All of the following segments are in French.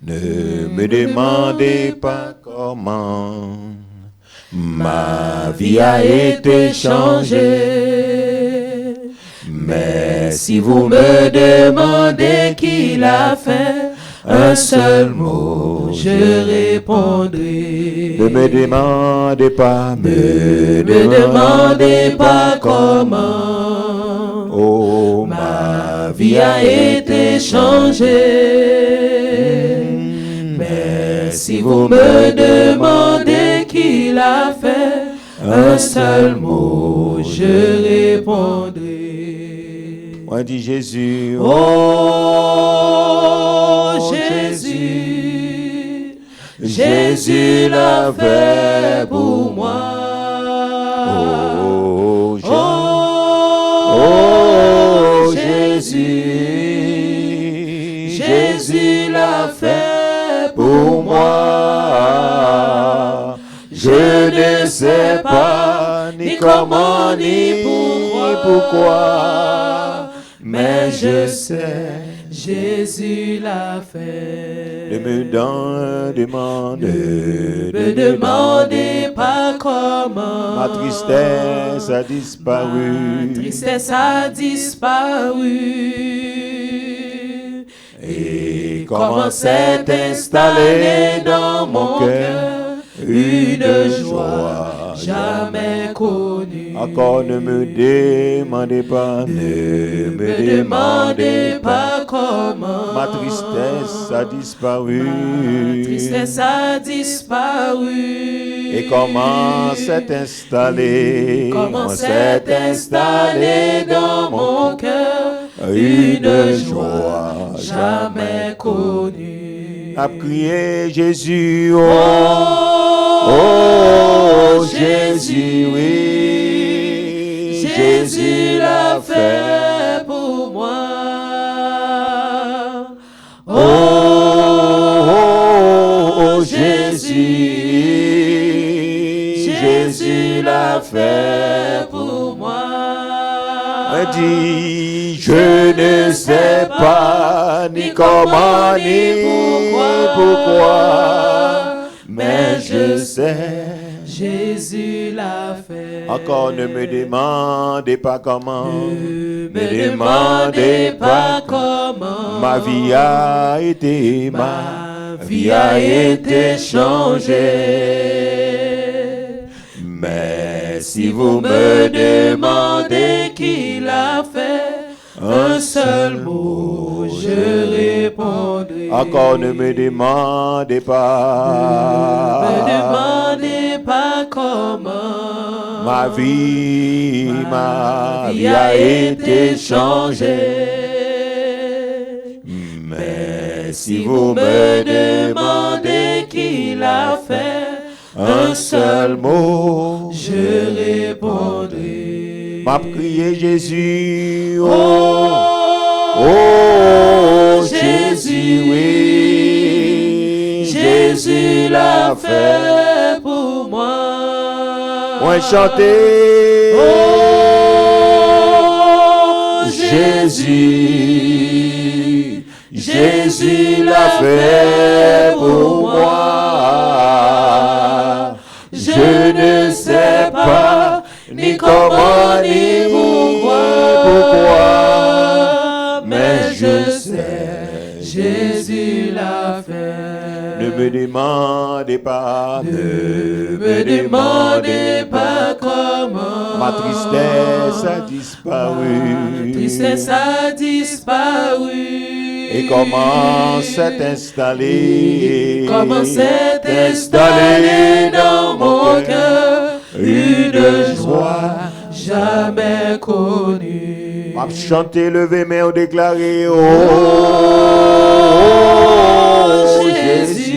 Ne me demandez pas comment. Ma vie a été changée. Mais si vous me demandez qui l'a fait, un seul mot, je répondrai. Ne me demandez pas, me demandez pas comment. Oh, ma vie a été changée. Mais si vous me demandez qui l'a fait, un seul mot, je répondrai. On dit Jésus, oh Jésus, Jésus l'a fait pour moi. Oh, Jésus, Jésus l'a fait pour moi. Je ne sais pas ni comment ni pourquoi, mais je sais, Jésus l'a fait. Ne me demandez pas comment. Ma tristesse a disparu. Ma tristesse a disparu. Et comment s'est installée dans mon cœur une joie jamais connue. Encore ne me demandez pas, ne me demandez pas comment. Ma tristesse a disparu. Ma tristesse a disparu. Et comment s'est installé dans mon cœur une joie jamais connue. A crié Jésus, oh Jésus, oui, Jésus l'a fait pour moi. Oh Jésus, Jésus l'a fait pour moi. Dit, je ne sais pas ni comment ni pourquoi, mais je sais, Jésus l'a fait. Encore ne me demandez pas comment. Ne me demandez pas comment. Ma vie a été changée. Mais si vous me demandez qui l'a fait, un seul mot, je répondrai. Encore ne me demandez pas. Ne me demandez pas comment. Ma vie a été changée. Mais si vous me demandez qui l'a fait, un seul mot, je répondrai. M'a prié Jésus, oh Jésus, oui, Jésus l'a fait pour moi. On chanter, oh Jésus, Jésus l'a fait pour moi. Je ne sais pas ni comment ni pourquoi, mais je sais, Jésus l'a fait. Ne me demandez pas, ne me demandez pas comment. Ma tristesse a disparu. Ma tristesse a disparu. Et comment s'est installé dans mon cœur une joie jamais connue. M'a chanté, levé main, déclaré, oh Jésus,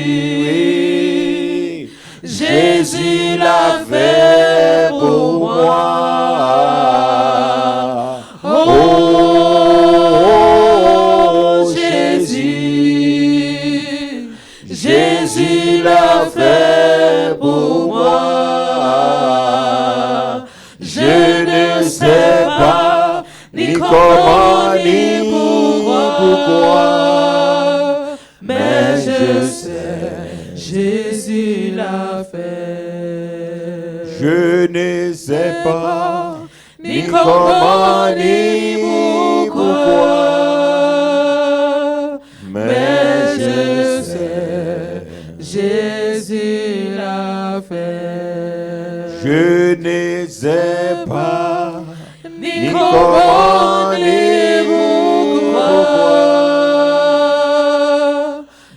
Jésus l'a fait pour moi. Jésus l'a fait pour moi. Je ne sais pas ni comment ni pourquoi, mais je je sais, Jésus l'a fait. Je ne sais pas ni comment ni pourquoi, mais je sais, Jésus l'a fait. je ne sais pas Ni comment ni pourquoi,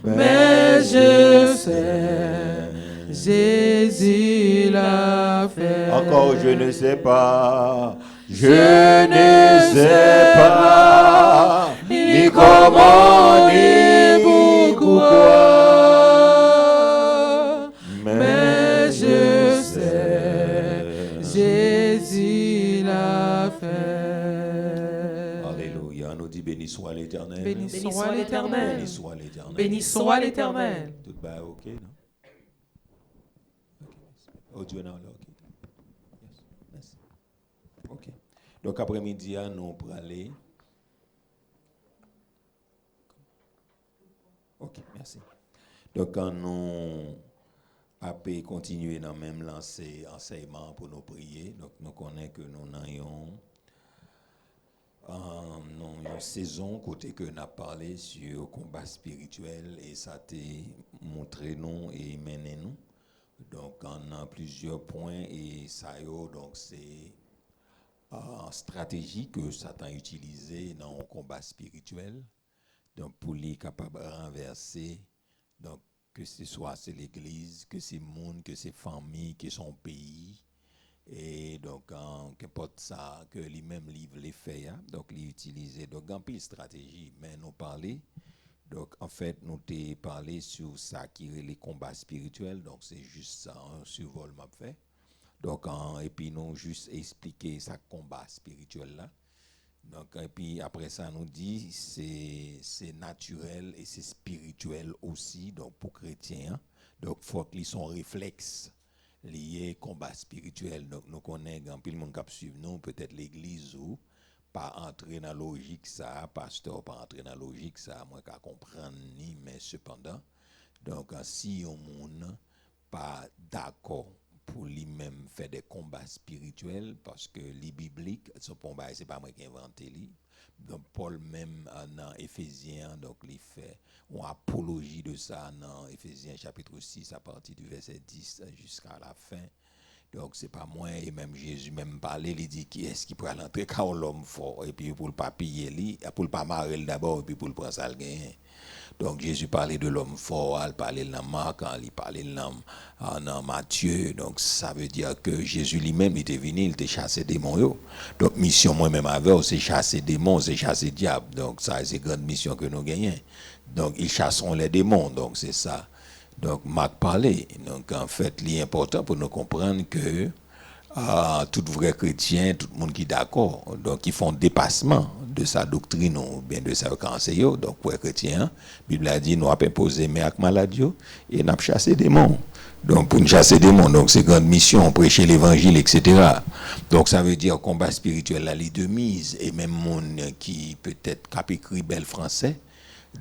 mais je sais, Jésus l'a fait. Encore, je ne sais pas. Je ne sais pas ni comment ni pourquoi, Mais je sais, Jésus l'a fait. Alléluia. On nous dit béni soit l'Éternel. Béni soit l'Éternel. Béni soit l'Éternel. Béni soit l'Éternel. Tout va ok, non? Audio now, ok. Yes. Merci. Ok. Donc après-midi, nous pour aller. Ok, merci. Donc quand nous après continuer dans même lancé enseignement pour nous prier, donc nous connaissons que nous n'ayons une saison côté que nous avons parlé sur le combat spirituel et ça t'a montré nous et mené nous. Donc on a plusieurs points et ça donc c'est une stratégie que Satan utilisé dans le combat spirituel. Donc pour les capables de renverser, donc que ce soit c'est l'église, que c'est monde, que c'est famille, que son pays. Et donc, qu'importe ça, que lui-même livre les faits, donc il utilise donc un peu de stratégie, mais nous parler. Donc, en fait, nous t'ai parlé sur ça qui est les combats spirituels, donc c'est juste ça, un survol m'a fait. Donc, et puis nous juste expliquer ça combat spirituel là. Donc, et puis après ça, nous dit c'est naturel et c'est spirituel aussi, donc pour chrétiens. Donc, il faut qu'ils sont réflexes liés combat spirituel. Donc, nous connaissons un peu le monde qui suit nous, peut-être l'église ou pas entrer dans la logique ça, pasteur pas entrer dans la logique ça, moi qu'à comprendre ni, mais cependant, donc si on monde pas d'accord pour lui-même faire des combats spirituels parce que les bibliques ce combat c'est pas moi qui inventé lui. Donc Paul même dans Éphésiens donc il fait une apologie de ça dans Éphésiens chapitre 6 à partir du verset 10 jusqu'à la fin. Donc c'est pas moi et même Jésus même parler il dit qui est-ce qui pourra l'entrer quand l'homme fort et puis pour le pas payer lui pour le pas marrer d'abord et puis pour le prendre ça le gain. Donc Jésus parlait de l'homme fort, il parlait de Marc, il parlait de Matthieu. Donc ça veut dire que Jésus lui-même il était venu, il était chassé démons. Donc mission moi-même avec c'est chasser démons, c'est chasser diable. Donc ça c'est grande mission que nous gagnons. Donc ils chasseront les démons. Donc c'est ça. Donc Marc parlait. Donc en fait, l'important pour nous comprendre que tout vrai chrétien, tout le monde qui est d'accord, donc ils font dépassement de sa doctrine ou bien de sa conseil. Donc pour les chrétiens, la Bible a dit nous avons imposé mais avec maladie et nous avons chassé des démons. Donc pour nous chasser des démons, donc c'est grande mission, prêcher l'évangile, etc. Donc ça veut dire combat spirituel la lit de mise et même monde qui peut-être cap écrit bel français.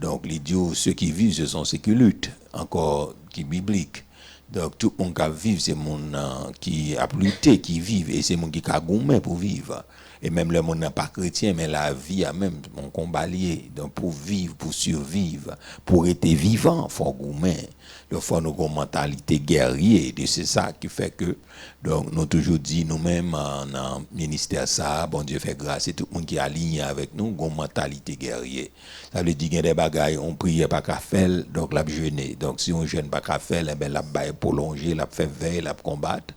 Donc les dieux, ceux qui vivent, ce sont ceux qui luttent, encore qui biblique. Donc tout le monde qui vit, c'est le monde qui a lutté, qui vit, et c'est le monde qui a gourmet pour vivre. Et même le monde n'est pas chrétien, mais la vie a même un combat lié. Donc pour vivre, pour survivre, pour être vivant, il faut gourmet. Donc il faut une mentalité guerrier. Et c'est ça qui fait que, donc nous toujours dit nous-mêmes dans le ministère ça, bon Dieu fait grâce, et tout le monde qui est aligné avec nous, une mentalité guerrier. Ça veut dire qu'il y a des bagailles, on prie pas qu'à faire, donc la jeûner. Donc si on jeûne pas qu'à faire, ben la baille prolonger, la fait veille, la combattre.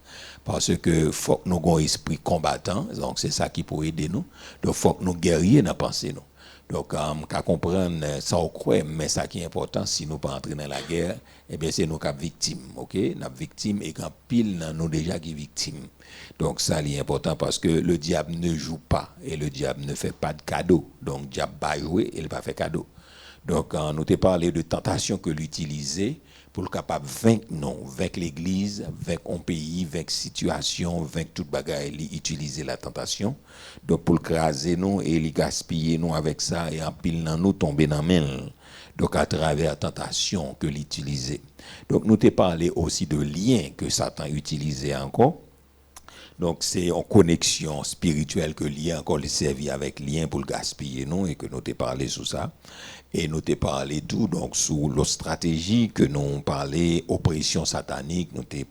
Parce que faut que nous ayons un esprit combattant, donc c'est ça qui peut aider nous. Donc faut que nous guerriers dans pensée nous. Donc qu'à comprendre ça on croit, mais ça qui est important si nous pas entrer dans la guerre, eh bien c'est nous qui victimes, OK? Nous victimes et quand pile nous déjà qui victimes. Donc ça est important parce que le diable ne joue pas et le diable ne fait pas de cadeau. Donc le diable va jouer et il va faire cadeau. Donc nous t'ai parlé de tentation que l'utiliser pour le capable vaincre non, vaincre l'église, vaincre un pays, vaincre situation, vaincre toute bagaille, utiliser la tentation. Donc pour le craser nous et les gaspiller nous avec ça et en pile dans nous tomber dans main. Donc à travers la tentation que l'utilisait. Donc nous t'ai parlé aussi de liens que Satan utilisait encore. Donc c'est en connexion spirituelle que lien encore les servi avec lien pour le gaspiller non et que nous t'ai parlé sur ça. Et nous t'ai parlé tout donc sur la stratégie que nous parlé oppression satanique, nous t'ai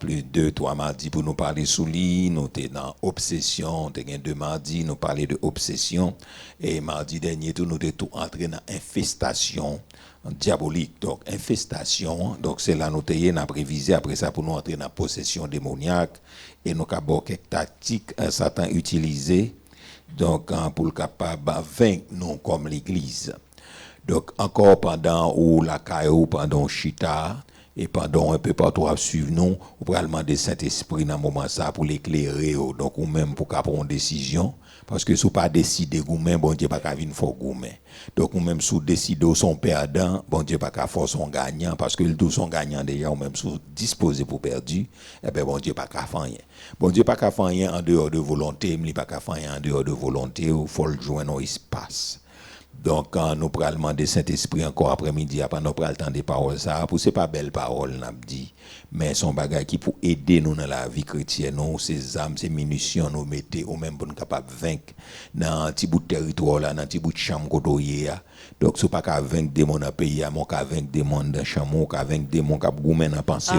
plus de 2-3 mardis pour nous parler sous lit, nous étions dans obsession, nous avons 2 mardis, nous parler de obsession, et mardi dernier, nous étions tout entré dans infestation diabolique. Donc, infestation, donc c'est là nous avons prévisé après ça pour nous entrer dans possession démoniaque, et nous avons quelques tactiques Satan utilisées, donc pour le capable vaincre nous comme l'Église. Donc, encore pendant ou la caillou, pendant Chita, et pendant un peu partout à suivre nous, on va demander Saint-Esprit dans le moment ça pour l'éclairer, donc ou même pour prendre une décision, parce que si vous pas décider vous-même, bon Dieu pas qu'à venir fort vous-même. Donc ou même si vous décidez son perdant, bon Dieu pas qu'à force son gagnant, parce que le tous sont gagnants déjà, ou même si vous disposez pour perdu, eh ben bon Dieu pas qu'à faire rien. Bon Dieu pas qu'à faire rien en dehors de volonté, mais pas qu'à faire rien en dehors de volonté, il faut le joindre dans l'espace. Donc, quand nous prenons demander Saint-Esprit encore après-midi, après nous prenons le temps des paroles, ça, pour c'est pas belle parole, n'a dit, mais son bagage qui pour aider nous dans la vie chrétienne, nous, ces âmes, ces munitions, nous mettez, ou même pour nous capables de vaincre dans un petit bout de territoire, là, dans un petit bout de chambre côtoyé. Donc, ce n'est pas qu'à vaincre des gens dans le pays, mais qu'à vaincre des gens dans le chambre, qu'à vaincre des gens qui ont gourmé dans la pensée.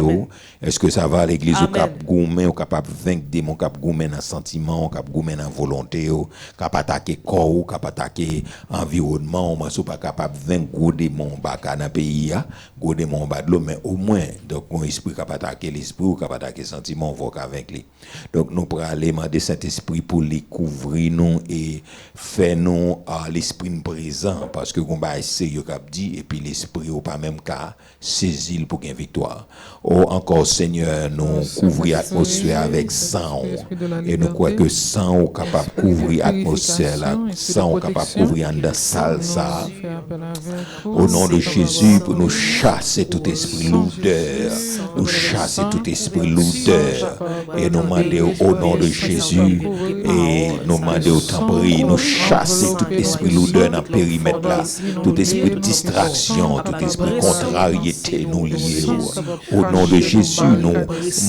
Est-ce que ça va à l'église ou cap gourmé, ou capable de vaincre des gens qui ont gourmé dans le sentiment, qui ont gourmé dans la volonté, qui ont attaqué le corps, qui ont attaqué l'environnement, ou sont pas capable de vaincre gros démons dans le pays, gros démons de l'eau, mais au moins, donc, mon esprit qui a attaqué l'esprit ou qui a attaqué le sentiment, on va vaincre lui. Donc, nous pourrons aller demander Saint-Esprit pour les couvrir nous et faire nous l'esprit présent, parce que on va essayer de dit et puis l'esprit ou pas même qu'à saisir pour gagner victoire. Oh encore Seigneur, nous couvrir l'atmosphère avec sang et nous croyons que sang est capable de couvrir l'atmosphère là, sang est capable de couvrir dans salle ça. Au nom de Jésus, pour nous chasser tout esprit lourdeur, nous chasser tout esprit lourdeur et nous demander au nom de Jésus et nous demander au temps pris, nous chasser tout esprit lourdeur dans le périmètre là. Tout esprit de distraction, tout esprit de contrariété nous lié. Au nom de Jésus, nous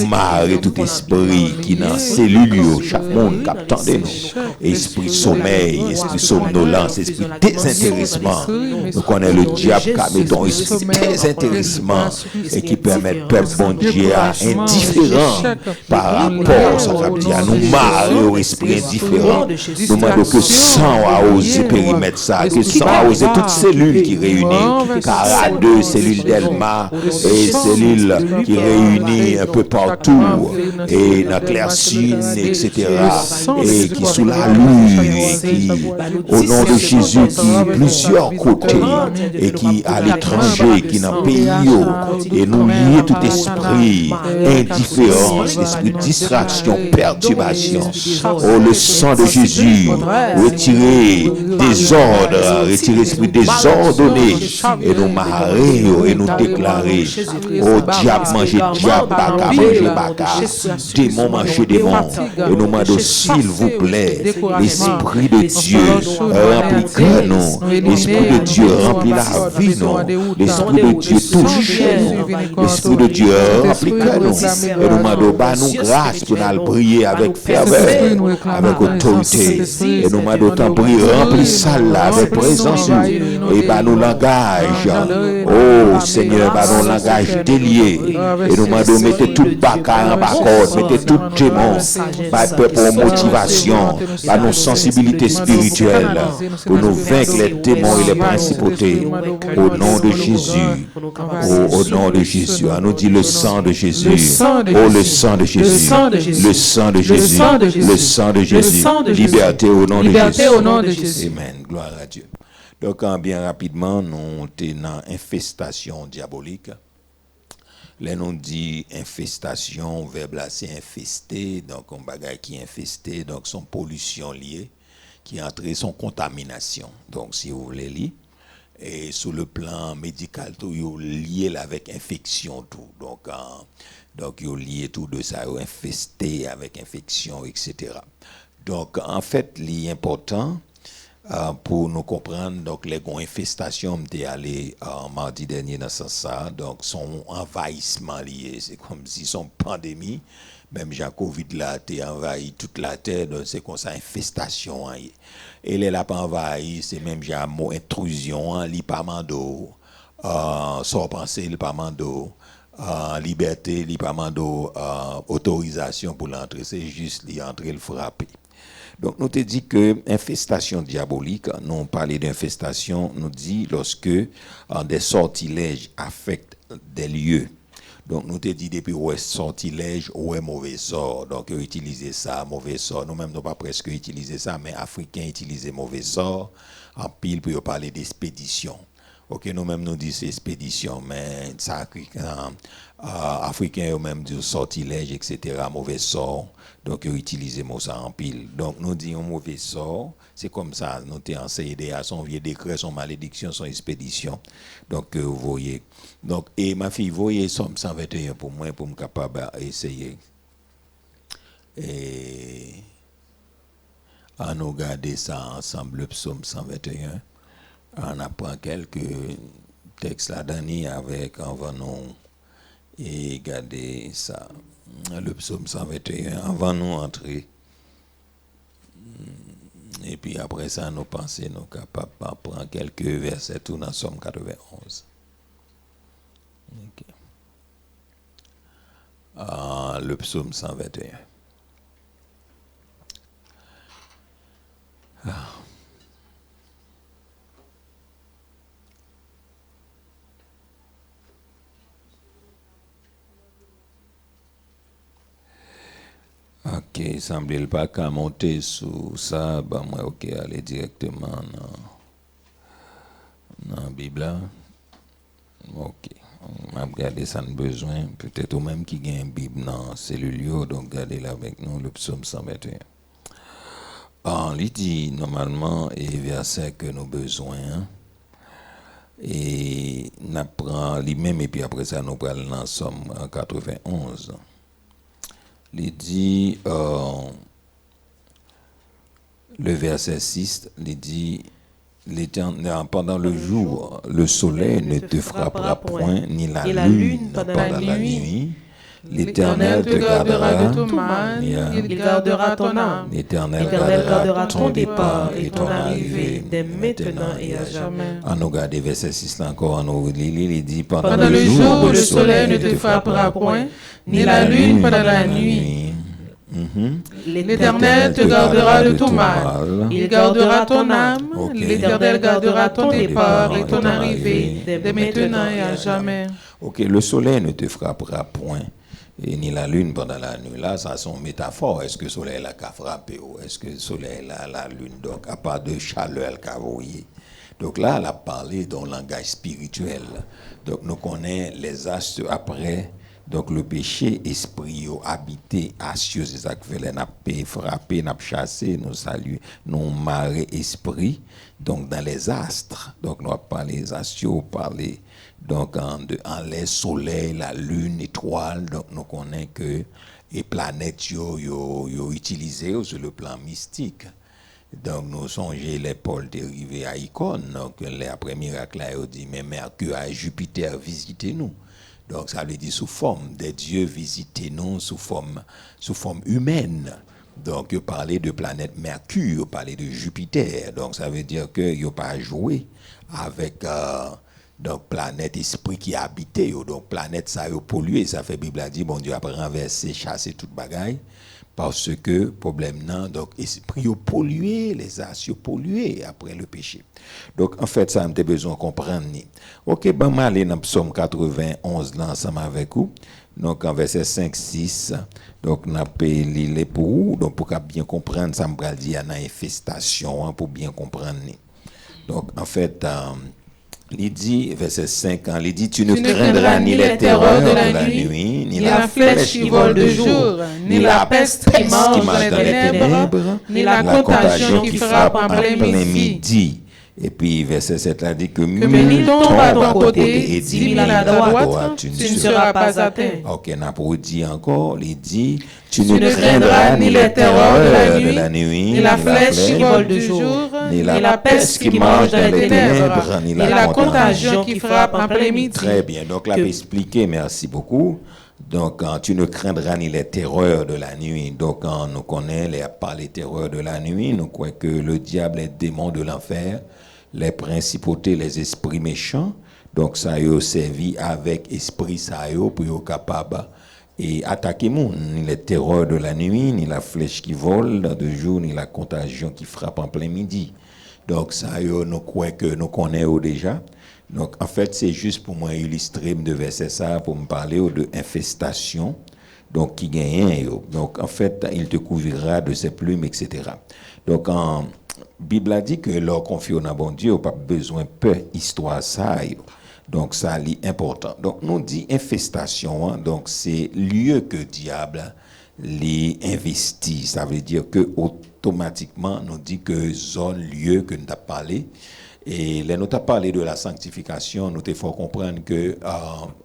marrer tout esprit qui dans cellule, chaque monde qui attendait nous. Esprit sommeil, esprit somnolence, esprit désintéressement. Nous connaissons le diable qui a mis dans esprit désintéressement et qui permet au peuple bon Dieu indifférent par rapport, ça veut dire nous marrer au esprit indifférent. Nous demandons que sang a osé périmètre ça, que sang a osé toutes cellules qui réunissent, car à 2 cellules d'Elma et cellules qui réunissent un peu partout, et dans Claircine, etc., et qui sous la lune, et qui, au nom de Jésus, qui plusieurs côtés, et qui à l'étranger, qui dans le pays, et nous lier tout esprit, indifférence, esprit de distraction, perturbation. Oh, le sang de Jésus, retirer désordre, retirer l'esprit désordonné, et nous marrer, et nous déclarer, oh diable manger diable, baka manger baka, démon manger démon, et nous demandons s'il vous plaît, l'esprit de Dieu remplit nous, l'esprit de Dieu remplit la vie nous, l'esprit de Dieu touche nous, l'esprit de Dieu remplit nous, et nous demandons bah nous grâce pour nous prier avec ferveur, avec autorité, et nous demandons tant prier rempli ça là avec présence, et bah nous langage, oh Seigneur, bah nous langage délié, et nous demandons mettez tout baka en bacorde, mettez tout démon, bah peuple pour motivation, bah nos sensibilités spirituelles, pour nous vaincre les démons et les principautés, au nom de Jésus, au nom de Jésus, on nous dit le sang de Jésus, oh le sang de Jésus, le sang de Jésus, le sang de Jésus, liberté au nom de Jésus, amen, gloire à Dieu. Donc, bien rapidement, nous sommes dans infestation diabolique. Là, nous dit infestation, verbe là, c'est infesté, donc un bagage qui est infesté, donc son pollution liée, qui est entrée son contamination. Donc, si vous voulez lire, et sur le plan médical, tout est lié avec infection, tout. Donc, il est lié tout de ça, infesté avec infection, etc. Donc, en fait, l'important, pour nous comprendre, donc les infestations, m'étais allé mardi dernier dans ce sens, donc son envahissement lié, c'est comme si son pandémie, même Jean Covid là, t'es envahi toute la terre, donc c'est comme ça infestation. Hein, et les lapins envahis, c'est même j'ai mot intrusion, hein, l'ipamando, sans penser l'ipamando, liberté, l'ipamando, autorisation pour l'entrée, c'est juste l'entrer le frapper. Donc, nous te dit que infestation diabolique, nous on parlait d'infestation, nous dit lorsque des sortilèges affectent des lieux. Donc, nous te dit depuis ouais sortilège, ouais mauvais sort. Donc, utiliser ça, mauvais sort. Nous-mêmes, nous pas presque utiliser ça, mais Africains utiliser mauvais sort en pile pour parler d'expédition. Ok, nous-mêmes nous disons expédition, mais ça, Africains eux-mêmes disent sortilège, etc., mauvais sort. Donc, ils utilisent ça en pile. Donc, nous disons mauvais sort, c'est comme ça, nous t'avons enseigné à son vieux décret, son malédiction, son expédition. Donc, vous voyez. Donc, et ma fille, vous voyez, Somme 121 pour moi, pour me capable d'essayer. Et on nous garder ça ensemble, le psaume 121. On apprend quelques textes là-dedans avec avant nous et garder ça. Le psaume 121, avant nous entrer. Et puis après ça, nous pensons, nous capables d'apprendre quelques versets tout dans Somme 91. Okay. Le psaume 121. Ok, il semble pas qu'à monter sur ça, bah moi ok, aller directement dans la Bible. Ok, on va regarder ça de besoin, peut-être au même qui gagne une Bible dans cellule, donc regardez là avec nous le psaume 121. On lui dit normalement et verset que nous besoin, hein, et on apprend lui-même et puis après ça nous parlons dans Somme 91. Il dit, le verset 6, il dit, pendant le jour, le soleil ne te frappera point, ni la lune pendant la nuit. L'Éternel te gardera de tout mal, il gardera ton âme. L'Éternel gardera ton départ et ton arrivée, dès maintenant et à jamais. On nous regarde verset 6 là encore, on nous lit, il dit, pendant le jour, le soleil ne te frappera point, ni la lune pendant la nuit. L'Éternel te gardera de tout mal. Il gardera ton âme. L'Éternel gardera ton départ et ton arrivée, dès maintenant et à jamais. Ok, le soleil ne te frappera point. Et ni la lune pendant la nuit. Là, ça sont métaphores. Est-ce que le soleil là qu'a frappé ou est-ce que le soleil là, la lune, donc à part de chaleur qu'a voyé. Donc là, elle a parlé dans le langage spirituel. Donc nous connaissons les astres après. Donc le péché, esprit, habité, assuré, c'est ça que fait, n'a pas frappé, n'a pas chassé, nous saluer, nous marrer esprit, donc dans les astres. Donc nous parlons des astres, parler donc en les soleil, la lune, étoile, donc nous connaissons que les planètes yo utilisées sur le plan mystique. Donc nous songeons les pôles dérivés à icône, donc les après miracle là, ils dit mais Mercure et Jupiter visitez-nous. Donc ça veut dire sous forme des dieux visitez-nous sous forme humaine. Donc il parlait de planète Mercure, il parlait de Jupiter. Donc ça veut dire que il pas joué avec donc planète esprit qui habitait. Donc planète ça a pollué, ça fait Bible a dit bon Dieu a renversé, chassé toute bagaille parce que problème non donc esprit a pollué, les astres pollué après le péché. Donc en fait ça on a besoin de comprendre. OK, ben moi aller dans Psaume 91 là ensemble avec vous. Donc en verset 5 6 donc n'a pas lire pour vous donc pour bien comprendre ça me va dire dans infestation pour bien comprendre. Donc en fait il dit, verset 5, il dit, tu ne craindras ni les terreurs de la nuit, ni la flèche qui vole de jour, ni la peste qui mange dans les ténèbres, ni la contagion qui frappe en plein midi. Et puis, verset 7, là dit que mille tombent à ton côté et 10 000 à droite, tu ne seras pas atteint. Ok, n'a pas dit encore, il dit, tu ne craindras ni les terreurs de la nuit, ni la flèche qui vole de jour, ni la peste qui mange dans les ténèbres, ni la contagion qui frappe en plein midi. Très bien. Donc là, expliqué, merci beaucoup. Donc, tu ne craindras ni les terreurs de la nuit. Donc, nous connaissons pas les terreurs de la nuit. Nous croyons que le diable est démon de l'enfer, les principautés, les esprits méchants. Donc, ça y est servi avec esprit, ça y est pour être capable et attaquer monde, ni les terreurs de la nuit, ni la flèche qui vole de jour, ni la contagion qui frappe en plein midi. Donc, ça y est, nous croyons que nous connaissons déjà. Donc, en fait, c'est juste pour moi illustrer de verset ça, pour me parler de infestation, donc qui gagne. Donc, en fait, il te couvrira de ses plumes, etc. Donc, en Bible a dit que leur confie au bon Dieu, pas besoin peu histoire ça. Donc, ça est important. Donc, nous dit infestation, hein, donc c'est lieu que diable les investit. Ça veut dire que automatiquement, nous dit que zone, lieu que nous avons parlé. Et là, nous avons parlé de la sanctification. Nous devons comprendre que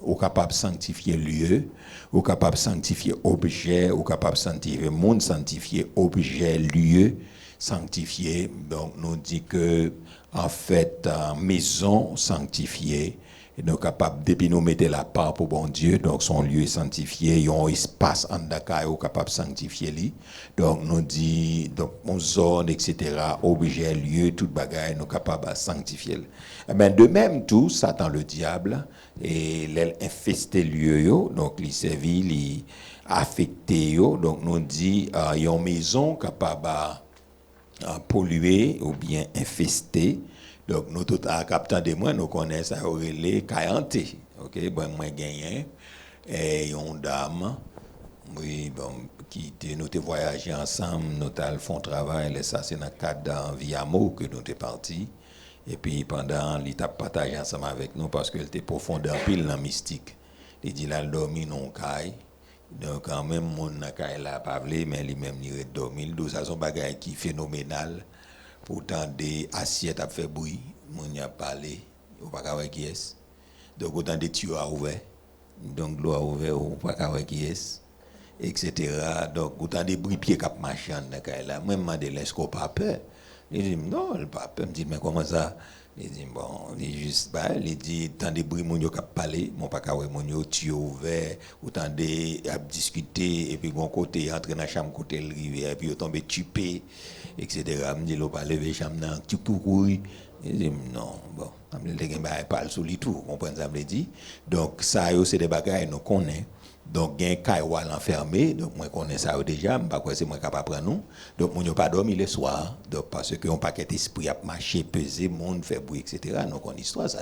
on est capable de sanctifier lieu, on est capable de sanctifier objet, on est capable de sanctifier monde, sanctifier objet, lieu, sanctifier. Donc, nous dit que en fait, maison sanctifiée. Et nous sommes capables, depuis nous mettre la part pour bon Dieu, donc son lieu est sanctifié, il y a un espace en Dakar, nous sommes capables de sanctifier lui. Donc nous dit, donc mon zone, etc., objet, lieu, toute bagaille, nous sommes capables de sanctifier. Et bien, de même tout, Satan le diable, et l'infesté lieu, donc il servit, il affecté, donc nous dit, il y a une maison capable de polluer ou bien infester. Donc, nous, tout à captant de moi, nous connaissons ça, les caillantés. OK, bon, moi, gagné. Et une dame, oui, bon, qui nous avons voyagé ensemble, nous avons fait un travail, et ça, c'est dans le cadre d'un Viamo que nous sommes partis. Et puis, pendant, il a partagé ensemble avec nous parce qu'il était profondeur pile dans la mystique. Il dit, là, il dormi non caille. Donc, quand même, mon caille là, pas voulu, mais lui-même, il a dormi. Donc, ça, c'est un bagage qui est phénoménal. Pourtant, des assiettes a fait bruit, on y a parlé, on ne peut pas savoir qui est. Donc, autant des tuyaux à ouvert, donc l'eau a ouvert, on ne peut pas savoir qui est, etc. Donc, autant des bruits pieds qui marchent dans là. Moi, je me demande, est-ce qu'on n'a pas peur? Il dit, non, il n'a pas peur. Je me dis, mais comment ça? Il dit, bon, il dit juste, bah, il dit, tant des bruits, mon yo qui parlé, mon pas savoir, mon yo tuyaux ouvert, autant des à discuter, et puis, bon côté, entrer dans la chambre, côté le rivière, et puis, tomber tupé. Etc. Je me dis, pas lever chambre dans petit coucou. Je dis, non, bon, je me dis, parle sur les tout, vous comprenez ça, me dit. Donc, ça, c'est des bagages nous connaissons. Donc, il y a un caillou enfermé, donc moi, je connais ça déjà, je ne sais pas quoi c'est moi capable de prendre nous. Donc, je n'ai pas dormi le soir, donc, parce que on paquet d'esprit a marché, peser, monde fait bruit, etc. Donc, on histoire ça.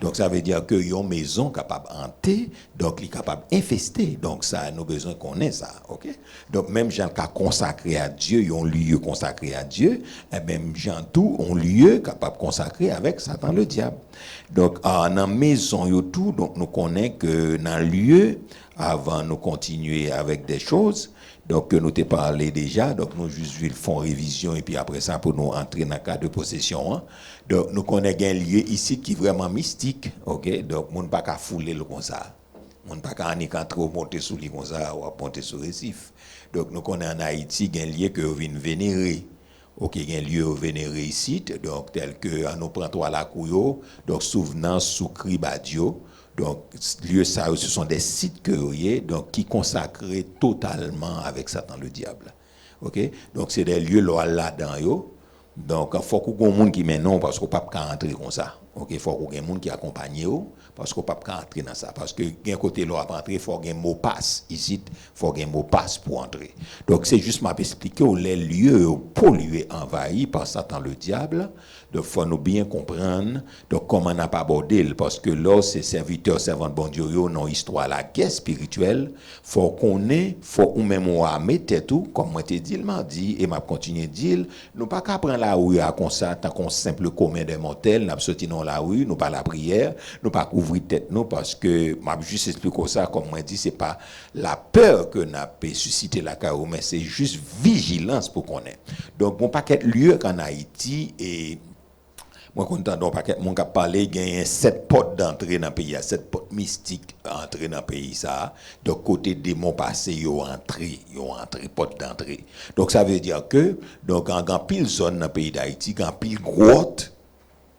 Donc, ça veut dire qu'il y a une maison capable hanter, donc, il est capable d'infester. Donc, ça, nous besoin qu'on ait ça, ok? Donc, même gens qui consacré à Dieu, ils ont un lieu consacré à Dieu, et même gens tout ont lieu capable de consacrer avec Satan le diable. Donc, dans la maison, tout, donc, nous connaissons que dans le lieu, avant de continuer avec des choses, donc nous t'ai parlé déjà, donc nous juste font révision et puis après ça pour nous entrer dans le cas de possession. Hein. Donc nous connaissons un lieu ici qui est vraiment mystique, ok? Donc on ne peut pas qu'à fouler le comme ça, on ne peut pas qu'à trop monter sur lui comme ça ou monter sur le récif. Donc nous connaissons en Haïti un lieu que vous venez vénérer. Ok, il y a un lieu vénéré ici, donc tel que nous prenons toi la couille, donc souvenance sous Cribadio. Donc, lieu ça, ce sont des sites que donc qui consacrés totalement avec Satan le diable. OK? Donc, c'est des lieux là-dedans. Donc, il faut qu'il y ait un monde qui met non parce qu'on ne peut pas entrer comme ça. OK? Il faut qu'il y ait un monde qui accompagne parce qu'on ne peut pas entrer dans ça. Parce que d'un côté, là, pour entrer, il faut qu'il y ait un mot passe. Ici, il faut qu'il y ait un mot passe pour entrer. Donc, c'est juste m'expliquer où les lieux pollués, envahis par Satan le diable. Donc, il faut nous bien comprendre donc, comment on n'a pas abordé. Parce que là, ces serviteurs, servants de bon Dieu, dans l'histoire, la guerre spirituelle, il faut qu'on ait, il faut ou même mettre tout, comme moi t'ai dit, il m'a dit, et m'a continué de dire, nous pas qu'à prendre la rue à comme ça, tant qu'on simple commun des mortels, nous sorti dans la rue, nous pas la prière, nous pas couvrir tête nous, parce que, m'a juste expliqué ça, comme moi dit, c'est pas la peur que n'a pas suscité la carreau, mais c'est juste vigilance pour qu'on ait. Donc, mon paquet de lieux qu'en Haïti, et Moi, content, donc, paquet, mon cap parler, il y a 7 portes d'entrée dans le pays, 7 portes mystiques entrée dans le pays, ça. Donc, côté démon passé, ils ont entré, porte d'entrée. Donc, ça veut dire que, donc, en pile zone dans le pays d'Haïti, en pile grotte,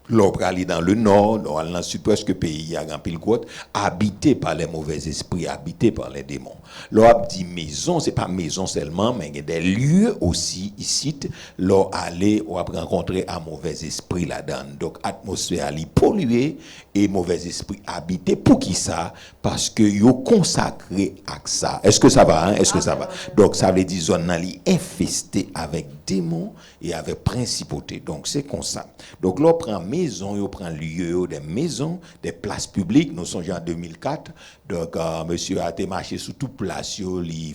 l'on peut aller dans le nord, dans le sud, presque pays, il y a un pile grotte, habité par les mauvais esprits, habité par les démons. L'on dit maison, c'est pas maison seulement, mais il y a des lieux aussi ici, l'on aller, on va rencontrer un mauvais esprit là-dedans. Donc, atmosphère est polluée et mauvais esprit habité. Pour qui ça? Parce que yo consacré à ça. Est-ce que ça va? Hein? Est-ce que ça va? Donc, ça veut dire zone est infestée avec démons et avec principauté. Donc, c'est comme ça. Donc, l'on prend maison, on prend lieu, des maisons, des places publiques. Nous sommes en 2004. Donc, monsieur a été marché sous toute place, il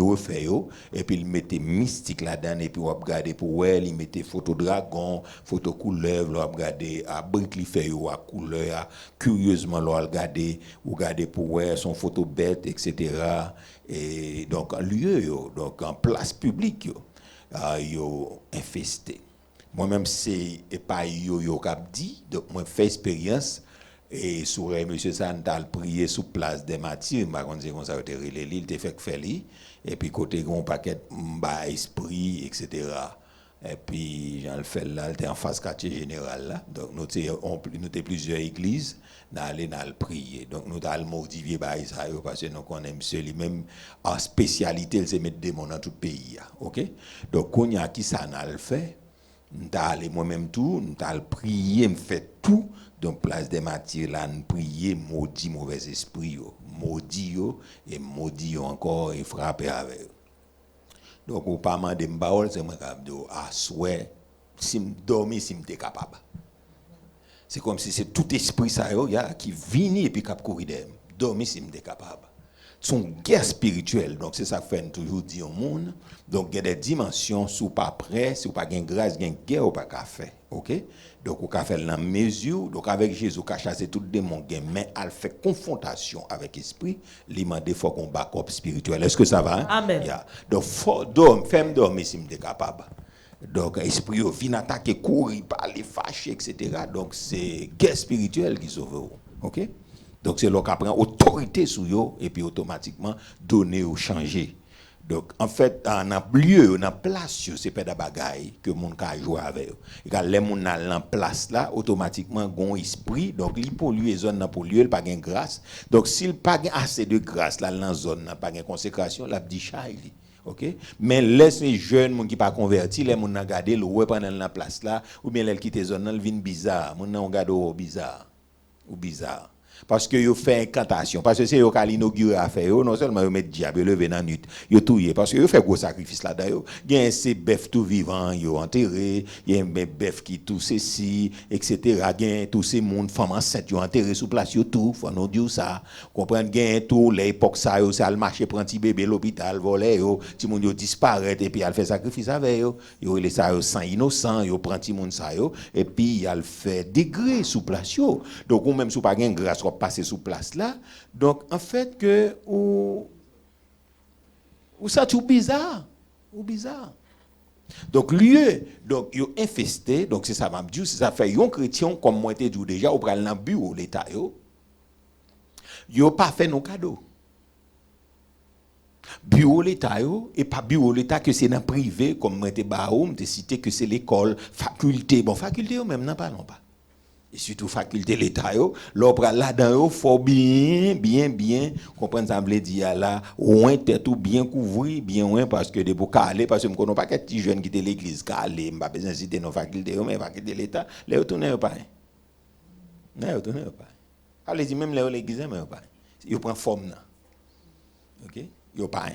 refait, et puis il mettait mystique là-dedans, et puis on a regardé pour elle, il mettait photo dragon, photo couleuvre, on a regardé à brique, il fait à couleur, curieusement, on a regardé pour elle, son photo bête, etc. Et donc, en lieu, donc en place publique, yo infesté. Moi-même, c'est pas yo cap dit, donc moi, fait expérience. Et sur M. Santal prié sous place des matières, par contre, c'est comme ça, il te fait faire lui, et puis côté un paquet bas esprit, etc. Et puis, Jean le fait là, il était en face quartier général là. Donc, nous avons plusieurs églises, nous allons prier. Donc, nous allons modifier ça, parce que nous connaissons lui-même en spécialité, il se met des démons dans tout le pays. OK? Donc, quand il y a qui ça n'a le fait, nous allons moi-même tout, nous allons prier, nous faisons tout. Donc, place des matières, là, nous prions, maudit mauvais esprit, maudit et maudit encore et frapper avec eux. Donc, au pas de m'baol, c'est moi qui à souhait, si je dormir, si je suis capable. C'est comme si c'est tout esprit ça qui vient et puis qui courir derrière. Dormir, si je suis capable. C'est une guerre spirituelle. Donc, c'est ça que fait toujours dire au monde. Donc, il y a des dimensions, si vous pas prêt, si vous pas de grâce, il y a une guerre ou pas qu'à faire. OK? Donc, vous pouvez faire dans mesure. Donc, avec Jésus, vous chasser tout démon, mais elle fait confrontation avec l'esprit. Il m'a dit qu'il faut qu'on backup spirituel. Est-ce que ça va? Hein? Amen. Yeah. Donc, fais-moi dormir si je suis capable. Donc, l'esprit vient attaquer, courir, parler, fâcher, etc. Donc, c'est guerre spirituelle qui sauve. OK? Donc, c'est là qu'on prend autorité sur eux et puis automatiquement donner ou changer. Donc, en fait, on a lieu, on a place, c'est pas de bagaille que mon cas joue avec eux. Et quand les gens sont en place là, automatiquement, ils ont un esprit. Donc, ils polluent les zones, polluent, ils n'ont pas de grâce. Donc, s'ils n'ont pas assez de grâce là, dans la zone, pas de consécration, là, dit chai. OK? Mais laisse les jeunes qui ne sont pas convertis, les gens qui ont gardé le web pendant la place là, ou bien les quittent la zone, ils viennent bizarre. Les gens ont gardé bizarre. Ou bizarre. Parce que vous faites incantation. Parce que c'est vous qui inauguré à faire. Non seulement vous mettez diable, levé dans la nuit. Vous touillez. Parce que vous faites gros sacrifice là-dedans. Il y a un bœuf tout vivant, vous enterré. Il y a un bœuf qui tout ceci, etc. Il y a tous ces mondes, femmes enceintes, vous enterré sous place, tout. Il faut nous dire ça. Vous comprenez? Il y a tout, l'époque, ça, c'est le marché, prend petit bébé, l'hôpital, voler, tout le monde disparaît, et puis il fait sacrifice avec eux. Il les ça, sang innocent, il prend petit monde, ça, et puis il fait degré sous place. Donc, ou même sous pas gain grâce, passer sous place là. Donc en fait que ou ça tout bizarre ou bizarre. Donc lieu donc yo infesté, donc c'est ça m'a dit, c'est ça fait un chrétien comme moi t'ai dit déjà au pral dans bureau l'état yo pas fait nos cadeaux. Bureau l'état et pas bureau l'état que c'est dans privé comme moi t'ai baoum t'ai cité que c'est l'école, faculté, bon faculté même n'en parlons pas. Et surtout faculté l'état l'opra là-dedans faut bien comprendre ça veut dire là ouin tête ou bien couvrir bien ouin parce que des pour caler parce que me connais pas que petit jeune qui était l'église caler m'pas besoin citer nos facultés mais faculté l'état les retourner pas allez dit même l'église mais pas il prend forme là. OK yo pas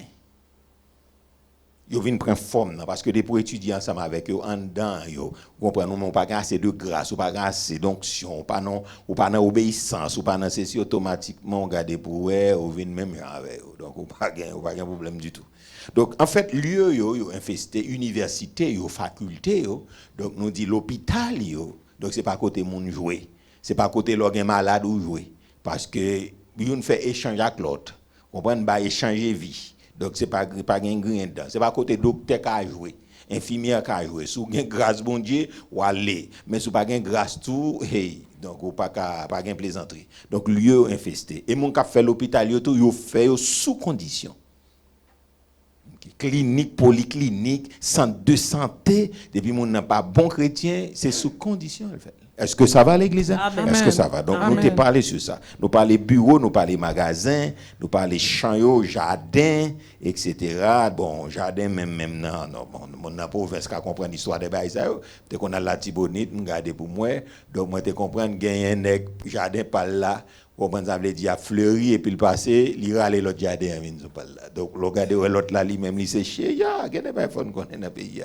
yo vinn prendre forme parce que des pour étudier ensemble avec eux en dedans yo comprendre nous pas assez de grâce ou pas assez d'onction pas non ou pas dans obéissance ou pas dans ceci automatiquement garder pour ou vinn même avec eux donc ou pas gain problème du tout. Donc en fait lieu yo infesté université yo faculté yo donc nous dit l'hôpital yo donc c'est pas côté monde jouer c'est pas côté l'organe malade ou jouer parce que yon fait échange avec l'autre comprendre ba échanger vie. Donc c'est pas gain dedans, c'est pas côté docteur qui a joué. infirmière qui jouer. Si vous avez grâce, bon Dieu, ou aller. Mais si vous n'avez pas grâce, tout, hey, donc vous n'avez pas de plaisanterie. Donc, lieu infesté. Et mon qui fait l'hôpital, il fait sous condition. Clinique, polyclinique, centre de santé, depuis mon n'a pas bon chrétien, c'est sous condition. Est-ce que ça va l'église? Est-ce que ça va? Donc, nous t'ai parlé sur ça. Nous parlons bureaux, nous parlons magasins, nous parlons champs, jardins, etc. Bon, jardin, même non, mon province qui comprend l'histoire des bails, peut-être qu'on a la Tibonite, nous regardez pour moi, donc moi, tu comprends, gagner un jardin par là. On veut dire fleuri et puis le passé, il ira aller l'autre jardin donc le regarder l'autre là lui-même il séché, ya gagner pas fond connaît dans pays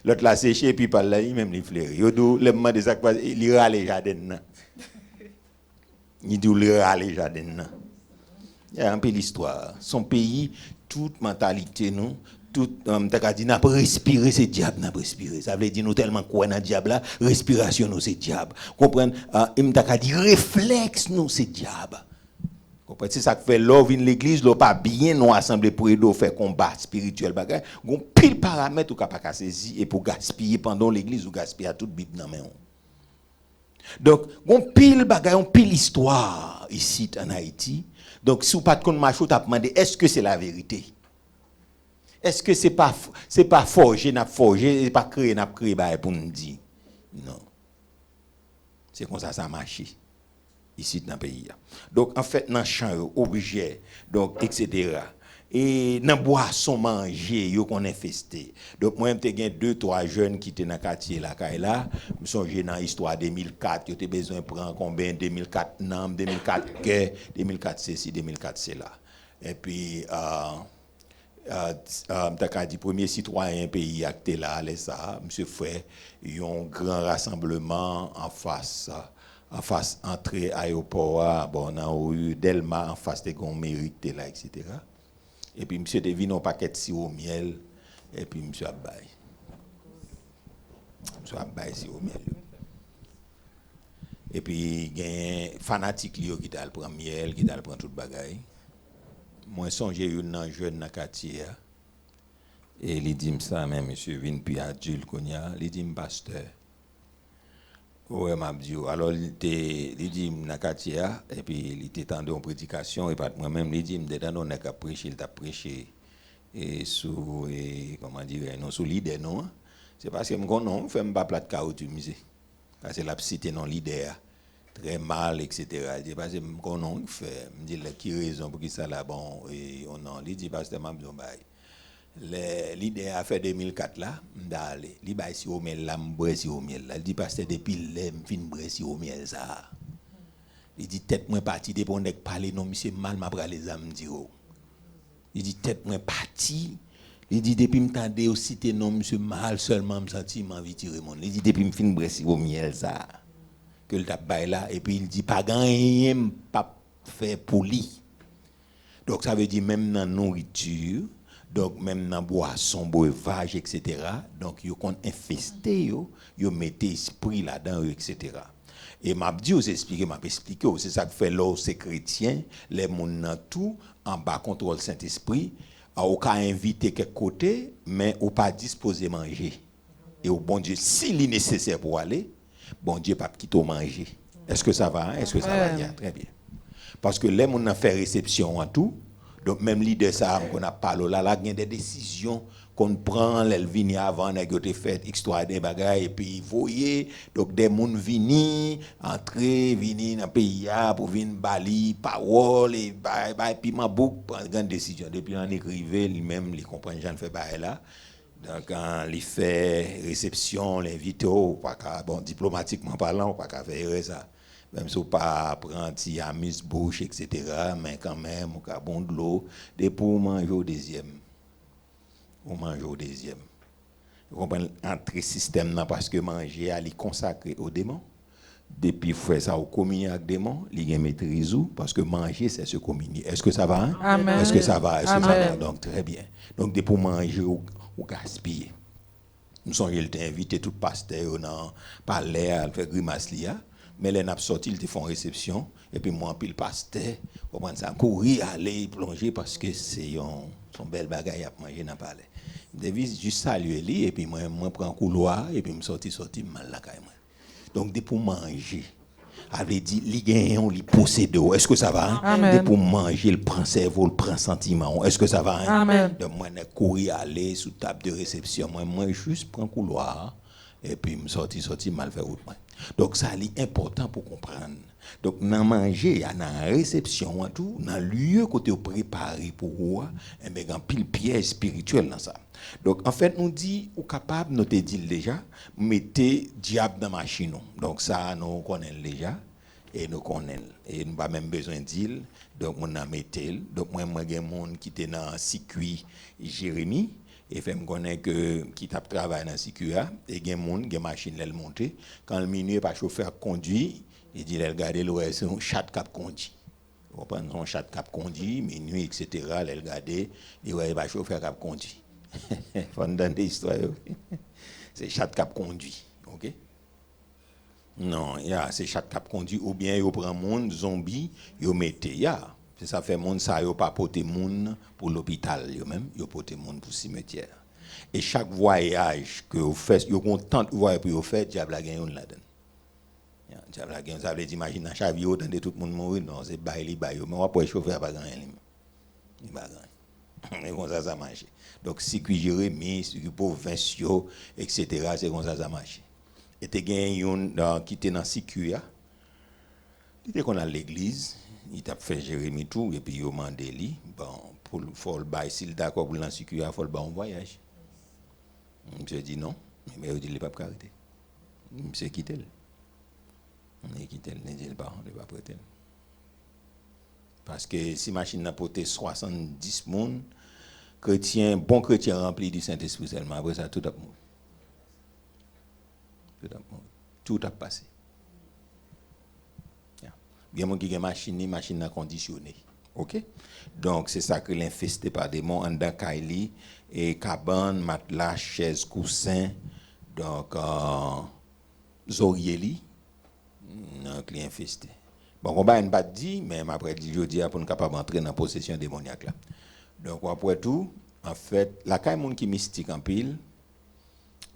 l'autre là séché et puis par là lui-même il fleuri yo do le moment de ça il ira aller jardin il dit il ira aller jardin il y a un peu l'histoire son pays toute mentalité nous tout t'as dit n'a pas respirer c'est diable n'a pas respirer ça veut dire nous tellement quoi dans diable là respiration nous c'est diable comprendre il t'a dit réflexe nous c'est diable comprendre c'est ça que fait love in l'église là pas bien nous assembler pour aider faire combat spirituel bagage gon pile paramètres ou capable saisir et pour gaspiller pendant l'église ou gaspiller à toute bible dans main donc gon pile bagage on pile histoire ici en Haïti donc si vous pas de compte marche tu as demandé est-ce que c'est la vérité. Est-ce que c'est pas forgé, n'a forgé, c'est pas créé, n'a créé pour nous dire. Non. C'est comme ça marche ici dans le pays. Donc en fait dans champ objet donc etc. Et dans boisson manger yo qu'on infesté. Donc moi j'ai gagné 2-3 jeunes qui étaient dans quartier là, me songe dans histoire 2004, yo t'ai besoin prendre combien 2004 nam 2004 que 2004 c'est 2004 c'est là. Et puis t'as dit premier citoyen pays acté là ça monsieur fait un grand rassemblement en face entrée aéroport bon dans rue Delma en face de gon mérite là etc. Et puis monsieur devine un paquet de sirop miel et puis monsieur abay sirop miel et puis gain fanatique li qui t'a prendre miel qui t'a prendre toute bagaille. Moi songe un jeune dans quartier et il dit ça même monsieur vinn puis adulte konya il dit pasteur ouais m'a dit alors il dit dans quartier et puis il était tendu en prédication et pas moi même il dit dedans on a qu'à prêcher il t'a prêché et sous et comment dire non sous leader non c'est parce que me non fait me pas plat caoutchouc musée parce que la cité non leader très mal etc. Je parce que non fait me dit qui raison pour qui ça là bon et on non il dit pasteur m'a dit les l'idée a fait 2004 là d'aller li bay si au miel là m'boire si au miel là il dit pasteur depuis les fin boire si au miel ça il dit tête moi parti de pour nèg parler non monsieur mal m'a bra les âmes dire il dit tête moi parti il dit depuis m'tande au cité non monsieur mal seulement me senti m'envie tirer mon il dit depuis me fin boire si au miel ça que le tap bay là et puis il dit pas rien pas faire pour lui donc ça veut dire même dans nourriture donc même dans boisson breuvage etc. donc yo kon infesté yo mettez esprit là-dedans etc. et m'a dit aux expliquer c'est ça que fait l'or c'est chrétien les monde dans tout en bas contrôle Saint-Esprit au cas inviter quelque côté mais au pas disposé manger et au bon Dieu s'il est nécessaire pour aller bon Dieu pas quitter manger. Est-ce que ça va? Est-ce que ça va bien? Très bien. Parce que les gens ont fait réception en tout. Donc même l'idée ça qu'on a parlé là il y a des décisions qu'on prend les vignes avant n'a été fait histoire des bagages et puis voyez donc des monde vini entrer vini dans pays pour venir bali parole et bye puis ma bouc prendre grande décision depuis on écrivait lui-même il comprend Jean fait bail là. Donc quand il fait réception l'invité pas bon diplomatiquement parlant pas qu'à faire ça même si on pas prendre ti amuse bouche etc. mais quand même on a bon de l'eau des pour manger au deuxième on mange au deuxième vous comprenez entre système là parce que manger ali consacré au démon depuis faire ça au communier avec démon il y a maîtrise parce que manger c'est se communier est-ce que ça va hein? Amen. Est-ce que ça va donc très bien donc des pour manger ou gaspiller nous sommes il t'a invité tout pasteur dans palais à faire grimace là mais les n'a sorti ils te font réception et puis moi puis le pasteur on prend ça courir aller plonger parce que c'est son bel bagaille à manger dans palais devais juste saluer lui et puis moi prends couloir et puis me sorti mal la caille moi. Donc dès pour manger avait dit li gagne on li possède. Est-ce que ça va? Amen. Dès pour manger, il prend cerveau, il prend sentiment. Est-ce que ça va? Amen. Donc moi ne courir aller sous table de réception. Moi juste prends couloir et puis me sorti mal faire route moi. Donc ça est important pour comprendre. Donc dans manger, dans la réception tout, dans le lieu côté préparé pour vous, et bien grand pile piège spirituel dans ça. Donc en fait nous dit ou capable nous te dit déjà mettez diable dans machine. Donc ça nous connaissons déjà et nous connaissons et nous pas même besoin de dire. Donc on a mettel. Donc moi gen monde qui était dans circuit Jérémie et fait me connaître que qui tape travail dans circuit et gen monde gen machine elle monter quand le minuit pas chauffeur conduit. Il dit, elle regarde le c'est un chat cap conduit. On prend son chat cap conduit, minuit, etc. Elle regarde, il ouais, pas chauffeur cap conduit. Faut entendre des histoires. C'est chat cap conduit, ok? Non, c'est chat cap conduit ou bien il prend monde zombie, il mette c'est ça fait monde ça yo pas porter monde pour l'hôpital yo même, yo porter monde pour cimetière. Et chaque voyage que vous faites, yo content voyage pour vous faire diable la gagne là-dedans. Ça veut dire, imagine, dans chaque vie, autant de tout le monde mourir, non, c'est bail, mais on va pas chauffeur pas gagner. Il va gagner. Et comme ça marche. Donc, si tu Jérémie, si tu provinciaux, etc., c'est comme ça marche. Et tu as gagné qui était dans Siku, il était qu'on a l'église, il t'a fait Jérémie tout, et puis il a demandé lui, bon, pour le bail, s'il est d'accord pour l'an Siku, il faut le bail en voyage. Monsieur dit non, mais il dit il n'est pas arrêté. Monsieur quitté. Il quitte ne dit pas, on ne va pas prêter. Parce que si machine n'a porté 70 personnes, chrétiens, bon chrétien rempli du Saint-Esprit seulement, après ça, tout a mouru. Tout a passé. Il y a des gens qui ont machine a conditionné. OK? Donc, c'est ça que l'infesté par des démons en dans Kaili, et cabane, matelas, chaise, coussin, donc, zorieli. Un client festé. Bon, on va pas dit, mais après je dis pour nous capable entrer dans la possession démoniaque là. Donc après tout, en fait, la caille monde qui mystique en pile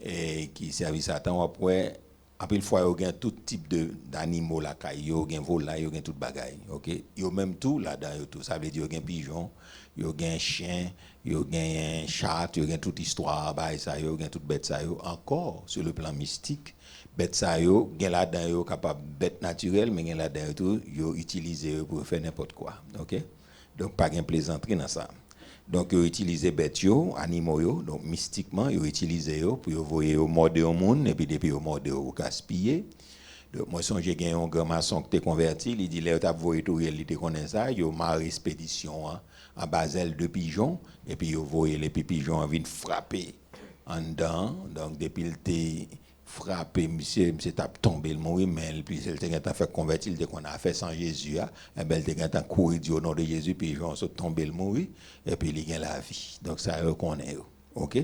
et qui servi Satan après en pile fois il y a tout type d'animaux la caille, yo gen volaille, yo gen tout bagaille, OK? Yo même tout là-dedans tout, ça veut dire yo gen pigeon, yo gen chien, yo gen chat, yo gen toute histoire bail ça, yo gen toute bête ça yo encore sur le plan mystique. Bête ça yo gen là-dedans yo capable bête naturelle mais gen là-dedans tout yo utiliser pour faire n'importe quoi, OK? Donc pas gen plaisanterie dans ça. Donc yo utiliser bête yo, animaux yo, donc mystiquement yo utiliser yo pour yo voyer au morde au monde et puis depuis yo morde au gaspiller. Donc moi songe gen un grand maçon qui t'est converti, il dit là t'a voyer tout il était connaît ça, yo mar expédition en Basel de pigeons et puis yo voyer les pigeons viennent frapper en dedans, donc depuis il était frappé monsieur tape tombé le mourir mais puis il t'a fait convertir il qu'on a fait sans Jésus et ben il t'a courir au nom de Jésus puis ils sont tombé le mourir et puis il gagne la vie donc ça reconnaît OK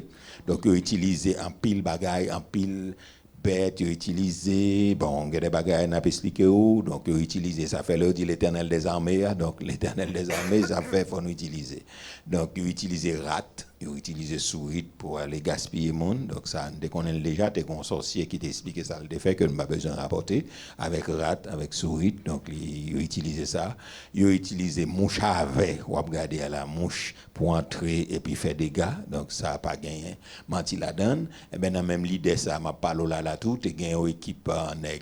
donc utiliser en pile bagaille en pile bête utiliser bon des bagaille n'a pas expliqué où donc utiliser ça fait le dit l'Éternel des armées donc l'Éternel des armées ça fait faut nous utiliser donc utiliser rat utiliser souris pour aller gaspiller monde donc ça dès qu'on est déjà t'es un sorcier qui t'explique ça le fait que nous pas besoin de rapporter avec rat avec souris donc il utiliser ça il utiliser mouche avec ou regarder à la mouche pour entrer et puis faire des dégâts donc ça pas gagné menti la donne et ben dans même l'idée ça m'a parlé là tout et gagne une équipe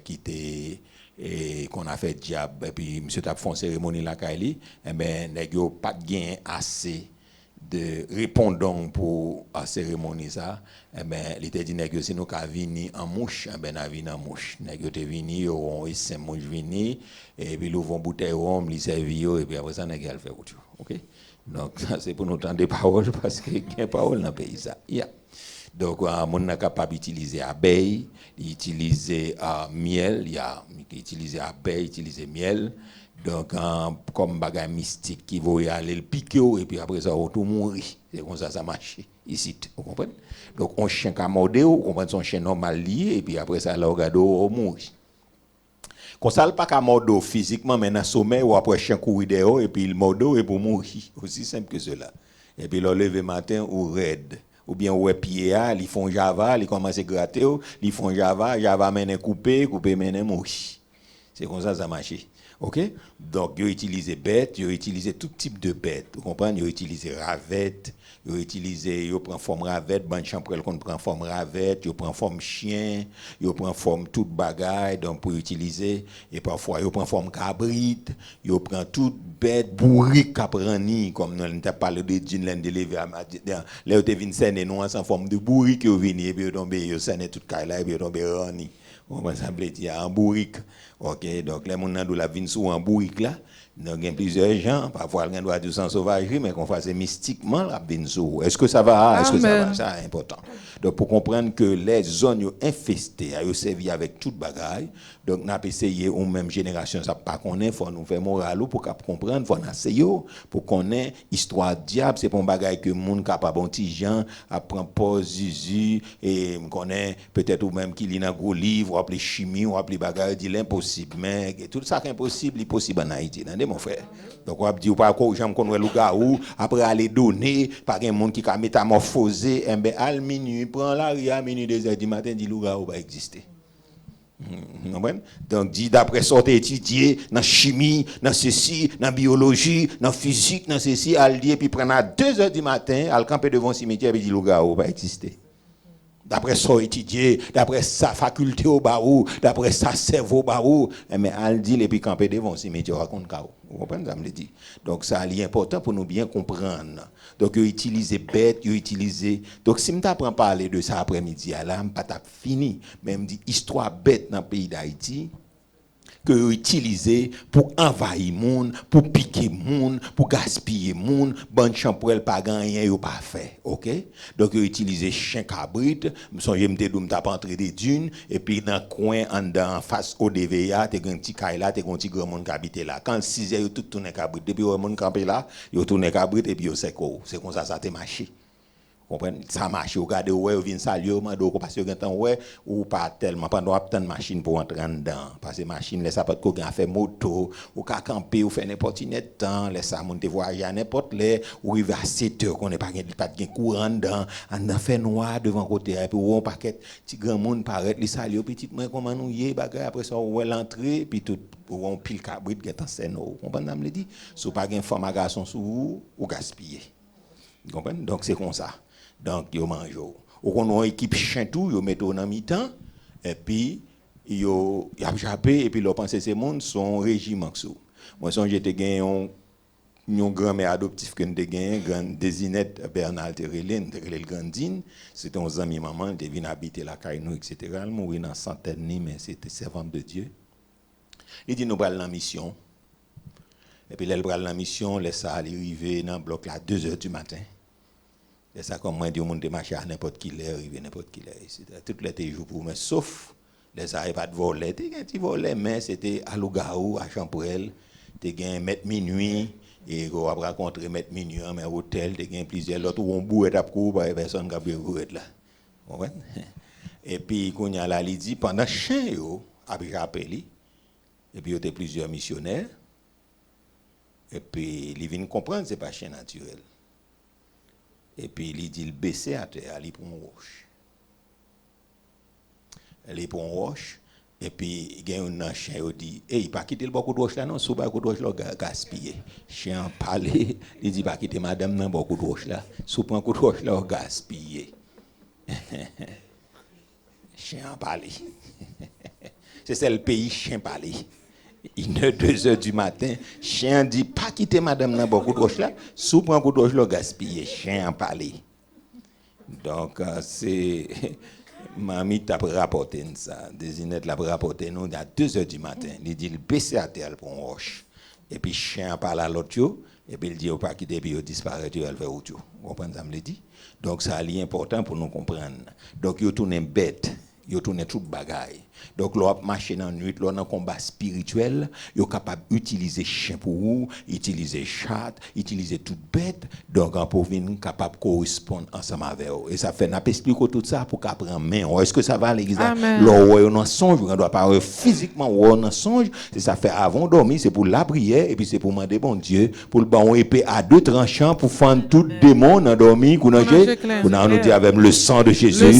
qui était et qu'on a fait diable et puis monsieur t'a fait une cérémonie la Kaili et ben nèg yo pas gagné assez de répondants pour la cérémonie ça et ben il était dit nèg yo si nous ka venir en mouche et ben na venir en mouche nèg yo te venir on 5 mouche venir et puis l'ouvre bouteille rhum li servi et puis après ça nèg yo fait autre chose OK donc ça c'est pour nous entendre des paroles parce que il y a parole dans pays ça donc on est capable d'utiliser abeille utiliser miel il y a utiliser abeille utiliser miel donc comme bagage mystique qui va aller le piquer et puis après ça on tout mourir c'est comme ça marche ici vous comprenez donc on chien qui mordé on comprend son chien normal lié et puis après ça là on regarde on mourir comme ça pas qu'à mordre physiquement mais dans sommeil ou après chien courir dehors et puis il mordre et pour mourir aussi simple que cela et puis le lever matin ou raide ou bien ouais pied ils font Java, ils commencent à gratter, ils font Java mène couper mène mourir. C'est comme ça marche. OK? Donc, ils utilisent bêtes, ils utilisent tout type de bêtes. Vous comprenez? Ils utilisent ravette, ils prennent forme ravette, ban champrel qu'on prend forme ravette, ils prennent forme chien, ils prennent forme toute bagaille donc pour utiliser et parfois ils prennent forme cabrit, ils prennent toute bête bourrique caprani comme nous t'a parlé de jean de lever là où te vinn scène nous en forme de bourrique qui vinn et puis tomber ils scène toute caille là et puis tomber rani. On va s'appeler en bourrique. OK, donc les gens qui la viennent sous en bourrique là, donc il y a plusieurs gens, parfois ils doivent dire sans sauvagerie mais qu'on fasse mystiquement la vienne sous. Est-ce que ça va? Est-ce que ça va? Ça est important. Donc pour comprendre que les zones infestées, elles servent avec toute bagaille. Donc n'a pas essayé ou même génération ça pas connaît, faut nous faire moral pour comprendre, faut essayer pour connaître histoire diable, c'est pas un bagaille que monde capable un petit gens apprend pas Jésus et connaît peut-être ou même qu'il lit dans gros livre, ou appeler chimie, ou appeler bagaille dit l'impossible mais tout ça qui est impossible, il possible en Haïti, entendez mon frère. Donc on dit ou pas quoi j'aime connaître le gars ou après aller donner par un monde qui a métamorphosé al minuit prend la ria minuit 2h du matin dit le gars ou pas exister. Donc dit d'après sorte étudier dans chimie, dans ceci, dans biologie, dans physique, dans ceci, al dit puis prend à 2h du matin, al camper devant cimetière et dit le gars ou pas exister. D'après ça étudier, d'après sa faculté au barou, d'après sa cerveau au barou, mais al dit et puis camper devant cimetière raconte cao. Vous comprenez ça me dit. Donc ça est important pour nous bien comprendre. Donc ils utilisent bête, ils utilisent. Donc si me t'apprends parler de ça après-midi là, me pas t'a fini, mais me dit histoire bête dans le pays d'Haïti que utilisé pour envahir monde, pour piquer monde, pour gaspiller monde, bonne champrel pas gagner yo pas fait, OK? Donc utiliser chien cabrit, me songe me dou t'a entrer des dunes et puis dans coin en dedans face au DVA, t'es un petit caille là, t'es un petit grand monde qui habite là. Quand 6h yo tout tourner cabrit, depuis le monde camper là, yo tourner cabrit et puis yo c'est comme ça t'est marché. Comprenez ça marche regardez ouais vient saluer mando parce que temps ouais ou pas tellement pendant attendre machine pour entrer dedans parce que machine laisse pas de faire moto ou ka camper ou faire n'importe temps laisse ça monter voyager à n'importe là ou arriver à 7h qu'on n'est pas de courant dedans en fait noir devant côté et puis on paquet petit grand monde paraît les saluer petit moi comment nous y bagarre après ça ouais l'entrée puis tout on pile cabrit qui est en scène comprenez me le dit sous pas gain femme à garçon sous ou gaspiller comprenez donc c'est comme ça. Donc yo mange ou qu'on a équipe chien tout yo metto dans mi-temps et puis yo y a jappé et puis leur penser ces monde son régiment sous moi songe j'étais gagné un grand-mère adoptif que nous gagné grande Désinette Bernal Terelin Grandine c'était un ami maman qui vient habiter la caille nous etc. elle mourit dans centaine mais c'était servante de Dieu il dit nous pral en mission et puis elle pral en mission laisse ça arriver dans bloc là 2h du matin. Et ça comme moi dit au monde de marcher à n'importe qui l'heure arriver n'importe qui l'heure toutes les jours pour mais sauf les arrêts pas de voler t'es un petit volet mais c'était à Lougaou à Champrel t'es gain mettre minuit et on va rencontrer mettre minuit mais hôtel t'es gain plusieurs autres où on bourre tape cour par personne qui a bourre là comprenez et puis qu'on y a là il dit pendant chien yo a rappelé et puis il y a plusieurs missionnaires et puis ils viennent comprendre c'est pas chien naturel. Et puis il dit il baisser à terre, il prend une roche. Il prend une roche et puis il y a un chien il dit il pas quitter beaucoup de roche là non, sous beaucoup de roche là gaspiller. Chien parler, il dit pas quitter madame non beaucoup de roche là, sous prend beaucoup de roche là gaspiller. Chien parler. C'est le pays chien parler. Il est 2h du matin, chien dit pas quitter madame dans beaucoup de roche là, sous prend beaucoup de roche là gaspiller, chien parler. Donc c'est mamie t'a rapporté ça, Désinette l'a rapporté nous à 2h du matin, il dit il baisse à terre pour une roche. Et puis chien parle à l'autre et puis il dit pas quitter puis il disparaît il fait autre. Vous comprenez ça me le dit. Donc ça est important pour nous comprendre. Donc yo tourne bête, yo tourne toute bagaille. Donc, l'on marche dans la nuit, l'on a un combat spirituel, il est capable d'utiliser chien pour vous, utiliser chat, utiliser toute bête, donc on peut venir capable de correspondre ensemble avec eux. Et ça fait, n'a pas expliqué tout ça pour qu'on prenne main. Est-ce que ça va l'église? L'on a un songe, on doit pas physiquement ou un songe, c'est ça fait avant de dormir, c'est pour la prière, et puis c'est pour demander bon Dieu, pour le bon épée à deux tranchants, pour fendre tout démon dans dormir, qu'on a nous dit avec le sang de Jésus. Le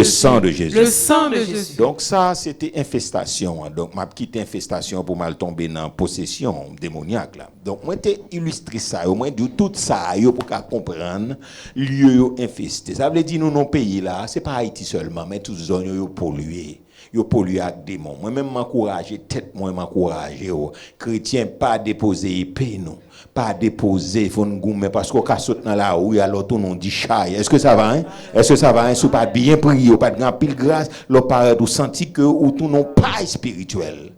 sang de Jésus. Le sang de Jésus. Donc ça, c'était infestation. Donc, m'a quitté infestation pour mal tomber dans possession démoniaque là. Donc, moi t'ai illustré ça, au moins dit tout ça pour qu'à comprendre lieu infesté. Ça veut dire nous non pays là, c'est pas Haïti seulement, mais toutes zones yo polluées. Yo pollué avec démons. Moi même m'encourager tête moi m'encourager chrétien pas déposer épée non. Pas déposer faut nous parce qu'on ka saute dans la rue alors tout non dit chaille. Est-ce que ça va hein? Est-ce que ça va hein? Si pas bien prier, pas de grand pile grâce, le paraît ou senti que ou tout non pas spirituel.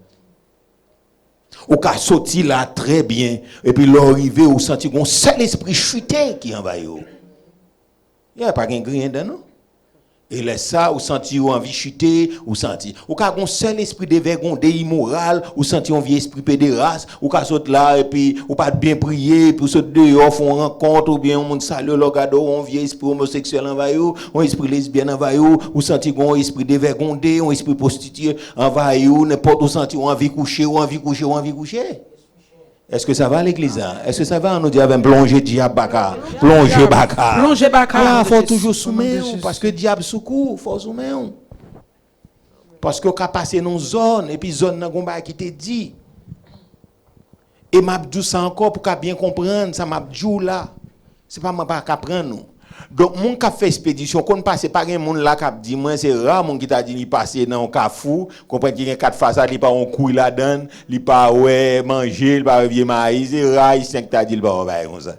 Ou ka sorti là très bien et puis l'arrivé ou senti qu'on seul esprit chuté qui envahit yo. Il y a pas rien dedans non? Et laisse ça, ou senti ou envie chuter, ou senti. Ou ka gon seul esprit de vergonde immoral, ou senti un vieux esprit pédéraste, ou ka saute là, et puis, ou pas bien prier, puis saute dehors, font rencontre, ou bien, on monde salue, l'ogado, un vieux esprit homosexuel envahi, un esprit lesbien envahi, ou senti gon esprit de vergonde, un esprit prostitué envahi, n'importe où senti, ou envie coucher, ou envie coucher, ou envie coucher. Est-ce que ça va à l'église? Est-ce que ça va? On nous dit avec plonger diable baka. Plonger baka. Plonger baka. Ah, faut toujours soumettre parce que diable secours, faut soumettre. Parce que quand passer dans zone et puis zone nan gomba qui te dit. Et m'a dit ça encore pour bien comprendre, ça m'a dit là. C'est pas moi pas comprendre nous. Donc mon qui fait expédition qu'on passe pas un monde là qui dit moi c'est rare mon qui t'a dit il passer dans un cafou comprendre qu'il y a quatre façades il pas un couille là dedans il pas ouais manger il pas vieux maïs c'est rare il cinq t'a dit il pas comme ça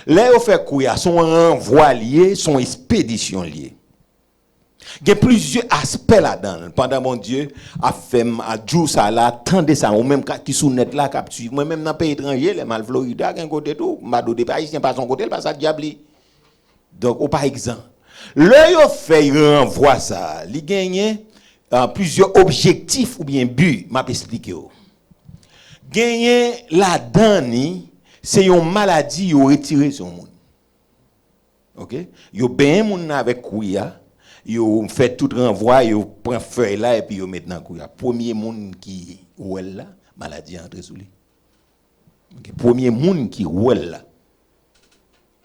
là on fait couille son renvoi lié son expédition liée il y a plusieurs aspects là-dedans pendant mon Dieu a fait a jour ça là tendez ça ou même qui sous net là cap suivre moi même dans pays étranger les mal Florida un côté tout mado des pays pas son côté pas ça diable. Donc, par exemple, le yo fait renvoie ça, il gagne plusieurs objectifs ou bien buts, m'a expliqué. Gagner la dani, c'est une maladie yo retiré son monde. OK? Yo ben moun avec kouya, yo fait tout renvoi, yo prend feuille là et puis yo met dans kouya. Premier monde qui ouel là, maladie entre sous lui. OK? Premier monde qui ouel là.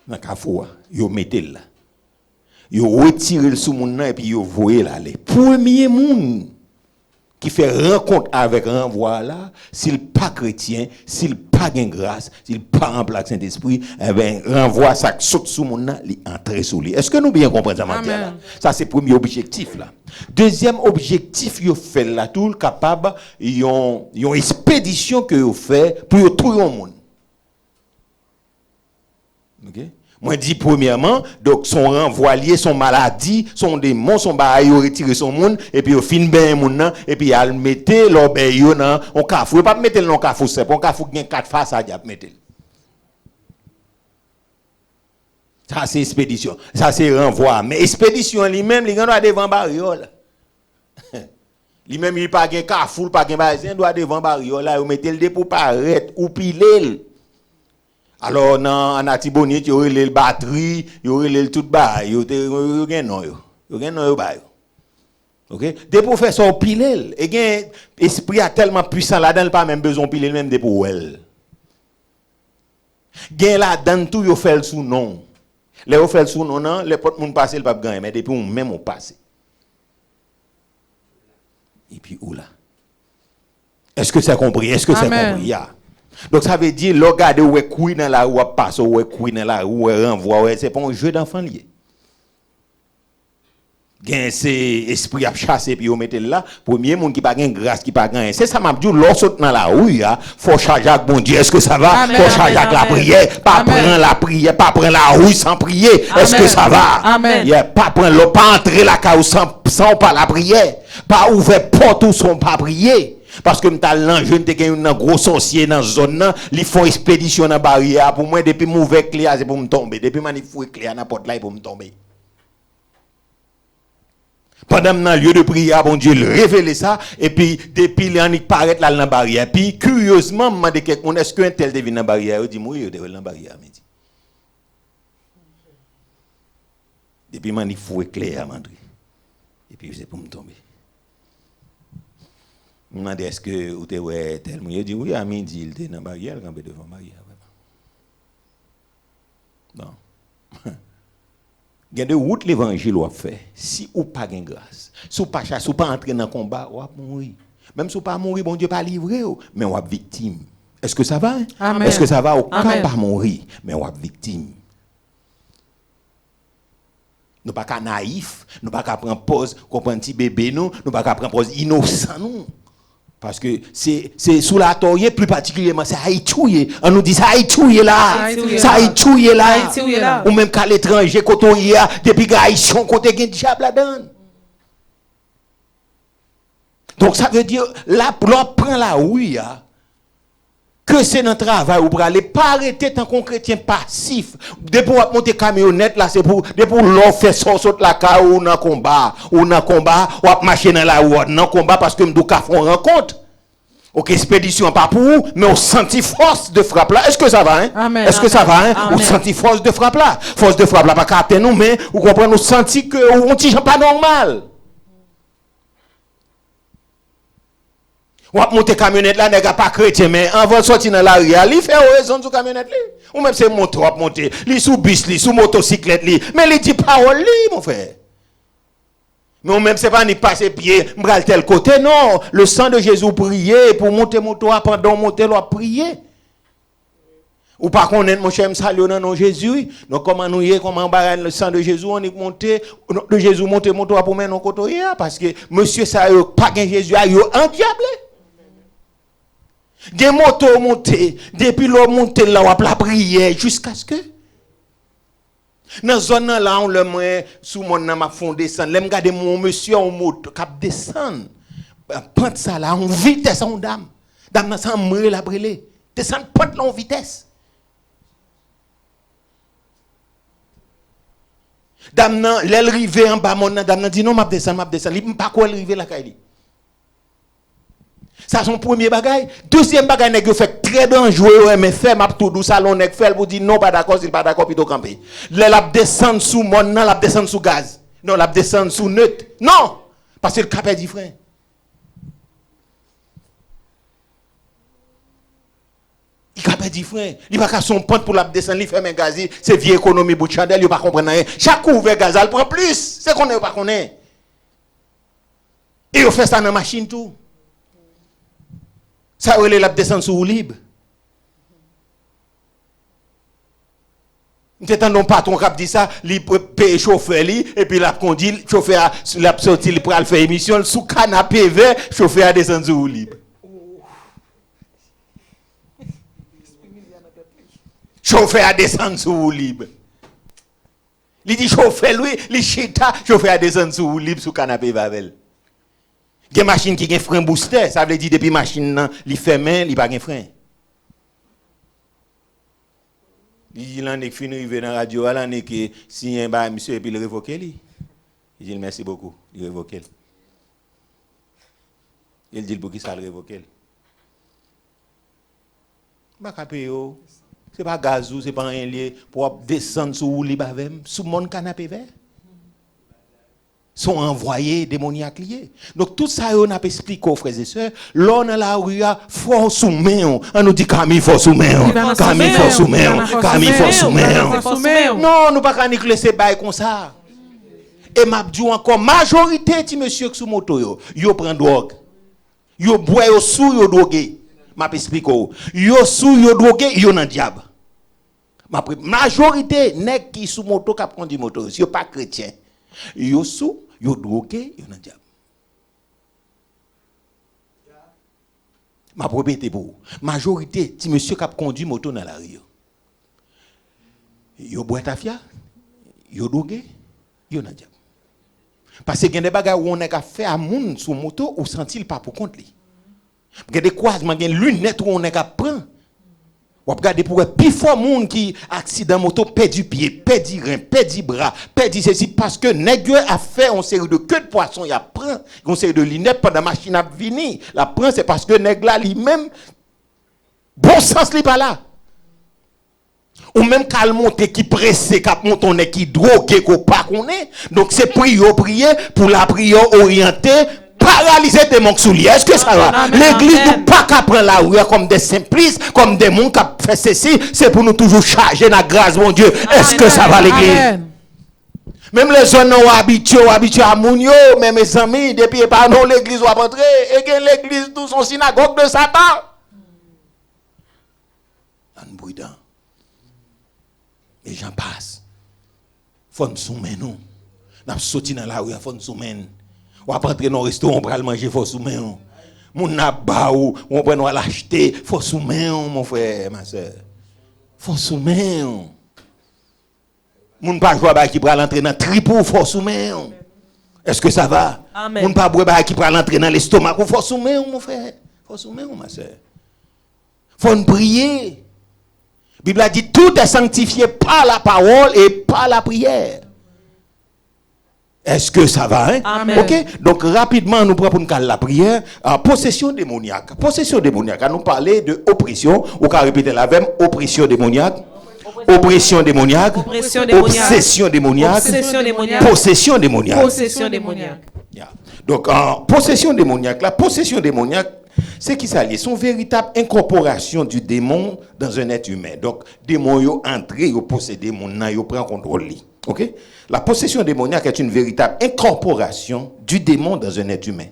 Dans kafou yo metté là yo retiré le sous moun nan et puis yo voyé là les premier monde qui fait rencontre avec renvoi là s'il pas chrétien s'il pas gain grâce s'il pas en plaque Saint-Esprit eh ben renvoi ça saute sous moun nan li entrer sous lui. Est-ce que nous bien comprendre ça matin là? Ça c'est premier objectif là. Deuxième objectif yo fait là tout capable yon expédition que yo fait pour yo trouver un monde. OK? Moi dit premièrement donc son renvoi lié son maladie son démon son bail retirer son monde et puis au fin ben moun nan et puis al mettre l'obé yo nan on kafou pas mettre le non kafou c'est on kafou gen quatre faces à diable mettre. Ça c'est expédition ça c'est renvoi mais expédition lui-même il doit devant bariole. Lui même il pas gen kafou pas gen bazin doit devant bariole là ou mettre le pour paraître ou piler. Alors en Atibonite il y aurait le batterie il y aurait le tout bas yo gen non yo ba yo. OK des professeurs piler et gen esprit a tellement puissant là-dedans pas même besoin piler même des pour elle gen là-dedans tout yo fait sous nom les yo fait sous nom non les porte moun passer le pas gagner mais depuis même on passe et puis où là est-ce que c'est compris est-ce que c'est compris ya. Donc ça veut dire le regarder ouais couille dans la rue passe ouais couille dans la rue renvoi ouais c'est pas un jeu d'enfant lié. Gain c'est esprit a chasser puis on mettre là premier monde qui pas gain grâce qui pas gain c'est ça m'a dit lorsque dans la rue là faut charger avec bon Dieu est-ce que ça va faut charger avec la prière pas prendre la prière pas prendre la rue sans prier est-ce que ça va amen pas prendre pas entrer la case sans pas la prière pas ouvrir porte ou sans pas prier. Parce que m'ta l'ange te gen un gros sorcier dans zone là, li font expédition dans barrière pour moi depuis mauvais clair c'est pour me tomber, depuis mani fouet clair n'importe là pour me tomber. Pendant dans lieu de prière, bon Dieu, révéler ça, et puis, depuis, il paraît là dans la barrière. Puis, curieusement, je demande quelqu'un, est-ce qu'un tel devine dans la barrière? Il dit, oui, il devine dans la barrière. Depuis, il faut éclairer, et puis, c'est pour me tomber. Je me demande, est-ce que vous avez tel? Il dit, oui, à midi, il était dans la barrière, il est devant la barrière. Non. Il y a de routes l'évangile ou fait. Si ou pas de grâce, si ou pas chasse, ou pas entrer dans le combat, ou mourir. Même si ou pas mourir, bon Dieu pas livré, mais on est victime. Est-ce que ça va? Amen. Est-ce que ça va? Ou pas mourir, mais on est victime. Nous pas naïf, nous pas prendre pause, comprendre petit bébé nous pas prendre pause innocent nous. Parce que c'est sous la toye, plus particulièrement, c'est Haïtouye. On nous dit ça Haïtouye là. Ça Haïtouye là. Ou même qu'à l'étranger, quand on y a, depuis que Haïtien, quand on y a diable là-dedans. Donc ça veut dire, là, pour prendre la oui, que c'est notre travail, ou pour aller pas arrêter tant qu'on chrétien passif. Depuis pour monter camionnette, là, c'est pour l'on fait sortir la car ou dans combat, ou marcher dans la route, dans combat, parce que nous avons rencontre. Ok, expédition pas pour vous, mais on sentit force de frappe là. Est-ce que ça va, hein? Amen. Est-ce que ça va, hein? On sentit force de frappe là. Force de frappe là, pas capter nous, mais vous comprenez, on sentit que on tige pas normal. On va monter camionnette là, n'est pas chrétien, mais on va sortir dans la rue, il fait raison sur camionnette là. Ou même c'est moto, on va monter, li sous bus, li sous motocyclette, li, mais il dit parole li, mon frère. Mais même c'est pas ni passer pied, m'bral tel côté, non. Le sang de Jésus prier pour monter moto, pendant monter, l'on prier. Ou pas connaître mon cher salut dans nom Jésus. Donc comment nous y est, comment le sang de Jésus, on est monté, de Jésus monter moto pour mettre nos côté, parce que monsieur ça pas gain Jésus, il un diable. Des motos monter, depuis l'on monte là, on la prière jusqu'à ce que dans zone là on le moins sous mon nom m'a fond descendre, l'aime garder mon monsieur en moto cap descendre. Prendre ça là en vitesse en dame. Dame ça mourir la brûler. Descendre prendre là en vitesse. Dame nan l'elle rivé en bas mon dame nan dit non m'a descendre, il pas quoi river la caille. Ça son premier bagage. Deuxième bagage nèg fait très dangereux mais fait m'a tout dou salon nèg fait pour dire non pas d'accord, s'il pas d'accord plutôt camper. L'a descendre sous mon nan, l'a descendre sous gaz. Non, l'a descendre sous neutre. Non, parce que le cap est différent. Il cap est différent. Il pas qu'à son pente pour la descendre, il fait un gaz, c'est vieille économie bout de chandelle, il pas comprendre rien. Chaque ouvert gaz, elle prend plus. C'est qu'on ne pas connaît. Et il fait ça dans la machine tout. Ça relève la descente sous libre. C'est un patron qui dit ça, il paye chauffeur et puis la conduit, chauffeur l'a sorti, il pour faire émission sous canapé vert, chauffeur a descendu sous libre. Chauffeur a descendu sous libre. Il dit chauffeur lui, il chita, chauffeur a descendu sous libre sous canapé vavel. Il y a une machine qui a un frein booster, ça veut dire depuis la machine, il fait main, il n'a pas de frein. Il dit, il a fini dans la radio, il a dit, si un bar, monsieur, et puis il révoque. Il dit, merci beaucoup, il révoque. Il dit, pour qui ça le révoque? C'est pas gazou, c'est pas un lieu pour descendre sous sous mon canapé vert. Sont envoyés démoniaques liés. Donc tout ça on a expliqué aux frères et sœurs, l'on a la rue fort sous main, on nous dit Camille fort sous main, Camille fort sous main, Camille fort sous main. Non, nous pas qu'à laisser bail comme ça. Et m'a dit encore majorité de monsieur qui sous moto yo prend drogue. Yo boit yo sous yo drogué. M'a expliqué yo sous yo drogué, yo nan diable. Majorité nèg qui sous moto qui conduit moto, yo pas chrétien. Yo sous, yo drogué, yo nan diable. Ma propriété pour majorité ti monsieur qui conduit moto dans la rue. Yo boit tafia, yo drogué, yo nan diable. Parce que il y a des bagages où on a fait à moun sur moto ou sentit pas pour compte li. Il y a des croisements, il y a des lunettes où on a prend Ou regardez pour plus fort monde qui accident moto perdu pied, perdu rein, perdu bras, perdu ceci parce que nèg a fait une série de queue de poisson, il a prend une série de lunettes pendant machine a venir. La prend c'est parce que nèg là lui-même bon sens li pas là. Ou même qu'à monter qui pressé qu'à monter on est qui drogué qu'on pas connaît. Donc c'est prier pour la prière orientée paralyser des manques souliers. Est-ce que ça va? L'église nous pas qu'à prendre la rue comme des simplistes, comme des gens qui fait ceci, c'est pour nous toujours charger la grâce, mon Dieu. Est-ce que ça va l'église? Même les jeunes sont habitués à Mounio, mais mes amis, depuis par nous l'église va rentrer, et que l'église tout son synagogue de Satan. Un bruit d'un. Les gens passent. Faut nous soumettre nous. Nous sorti dans la rue, faut nous soumettre. On va rentrer dans le restaurant, on va manger, faut soumettre. Mon naba ou on va l'acheter, faut soumettre mon frère, ma soeur. Faut soumettre. Mon pas jouer qui prend l'entrée dans tripou, faut soumettre. Est-ce que ça va? Mon pas boire qui prend l'entrée dans l'estomac, faut soumettre mon frère. Faut soumettre ma soeur. Faut nous prier. La Bible a dit tout est sanctifié par la parole et par la prière. Est-ce que ça va? Hein? Amen. Ok? Donc rapidement, nous prenons pour la prière. Possession démoniaque. Possession démoniaque. Nous parler de oppression. Ou qu'à répéter la même oppression démoniaque. Oppression démoniaque. Obsession démoniaque. Possession démoniaque. Possession démoniaque. Yeah. Donc possession démoniaque. La possession démoniaque, c'est qui ça lié? Son véritable incorporation du démon dans un être humain. Donc démon yo entré, yo possédé mon nan, yo prend contrôle li. OK? La possession démoniaque est une véritable incorporation du démon dans un être humain,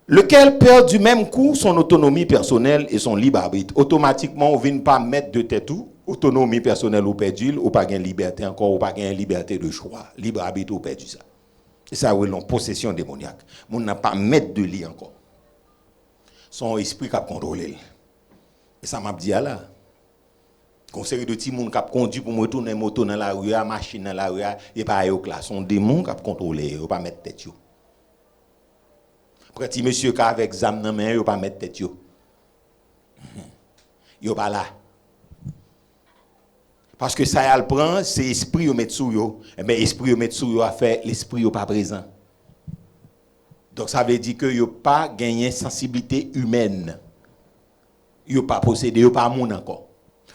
lequel perd du même coup son autonomie personnelle et son libre arbitre. Automatiquement, on ne vient pas mettre de tête tout. Autonomie personnelle ou perdu, ou pas de liberté encore, ou pas de liberté de choix. Libre arbitre ou perdu ça. Et ça, oui, l'on possession démoniaque. On n'a pas mettre de lit encore. Son esprit qui a contrôlé. Et ça m'a dit là. Conseil de petits monde qui a conduit pour me tourner moto dans la rue, machine dans la rue, et pas au classe. Son démon qui a contrôlé, ou pas mettre tête yo. Petit monsieur qui avec zam dans main, ou pas mettre tête yo. Yo pas là. Parce que ça elle prend, c'est esprit yo met sous yo. Et ben esprit yo met sous yo a fait l'esprit yo pas présent. Donc ça veut dire que yo pas gagné sensibilité humaine. Yo pas possédé, yo pas moun encore.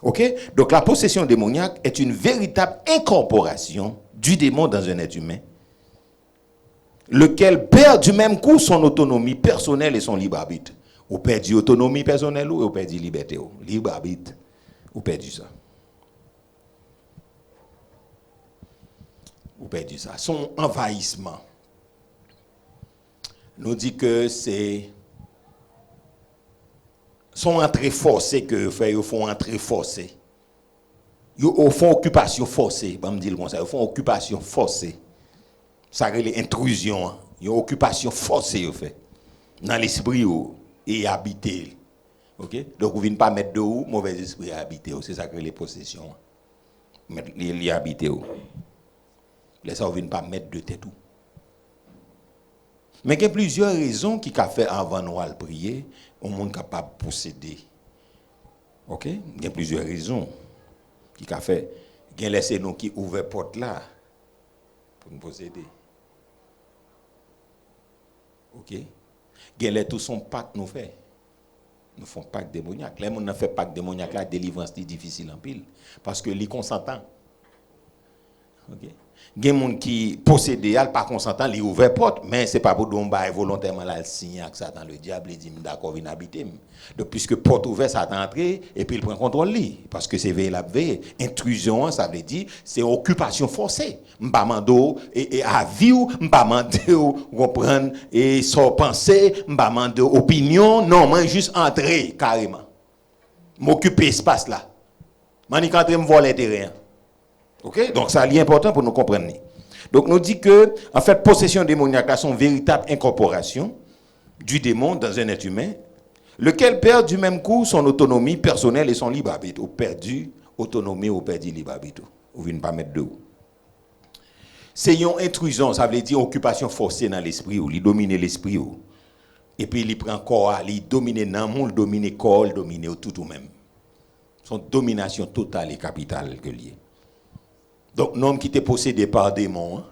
OK? Donc la possession démoniaque est une véritable incorporation du démon dans un être humain, lequel perd du même coup son autonomie personnelle et son libre arbitre. Ou perd autonomie personnelle ou perd liberté, libre arbitre, ou perd ça. Ou perd ça. Son envahissement nous dit que c'est son entrée forcée que fait, ils font entrée forcée. Ils font occupation forcée, on me dire comme ça, ils font occupation forcée. Ça c'est l'intrusion, ils ont occupation forcée ils fait dans l'esprit et habiter. OK? Donc vous venez pas mettre de où mauvais esprit à habiter, c'est ça que les possessions. Mettre les habiter où. Laissez vous venez pas mettre de tête où. Mais il y a plusieurs raisons qui a fait avant nous à prier, au monde capable de posséder. OK? Il y a plusieurs raisons qui a fait. Il y a laissé nous qui ouvre porte là pour nous posséder. OK? Il y a tout son pacte nous fait. Nous faisons pacte démoniaque. Là, on a fait pacte démoniaque, la délivrance est difficile en pile parce que les consentants. OK? Il y a des gens qui possèdent, pas consentant, ils ouvrent porte, mais ce n'est pas pour domba volontairement là, signer avec Satan, le diable, il dit d'accord, viens habiter. Donc, puisque porte ouverte, Satan entre, et puis il prend contrôle lui, parce que c'est veille la veille. Intrusion, ça veut dire, c'est occupation forcée. M'bamando et à vie ou m'bamando comprendre et sans penser, m'bamando opinion, non, moi juste entrer carrément. M'occuper espace là. Mani quand me voler terrain. OK? Donc ça est important pour nous comprendre. Donc nous dit que en fait possession démoniaque là, son véritable incorporation du démon dans un être humain, lequel perd du même coup son autonomie personnelle et son libre arbitre. Ou perdu autonomie ou perdu libre arbitre. Ou vient pas mettre de où. C'est une intrusion, ça veut dire occupation forcée dans l'esprit ou il domine l'esprit ou. Et puis il prend corps, il domine dans monde, domine corps, domine tout ou même. Son domination totale et capitale que lié. Donc, l'homme qui était possédé par démons,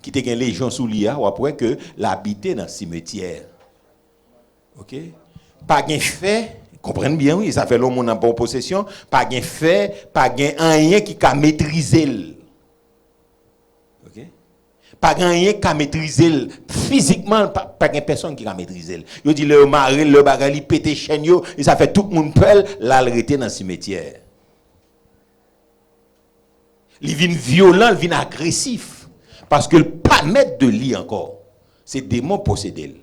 qui était une légion sous l'IA, ou après que l'habiter dans le cimetière. OK? Pas de fait, comprenez bien, oui, ça fait l'homme en bonne possession, pas de fait, pas de rien qui a maîtrisé. OK? Pas de rien qui a maîtrisé physiquement, pas de personne qui a maîtrisé. Il dit le mari, le bagali, pété chaîne, et ça fait tout le monde peur, l'arrêter dans le cimetière. Il vient violent, il vient agressif. Parce que le pas mettre de lit encore, c'est démon possédé.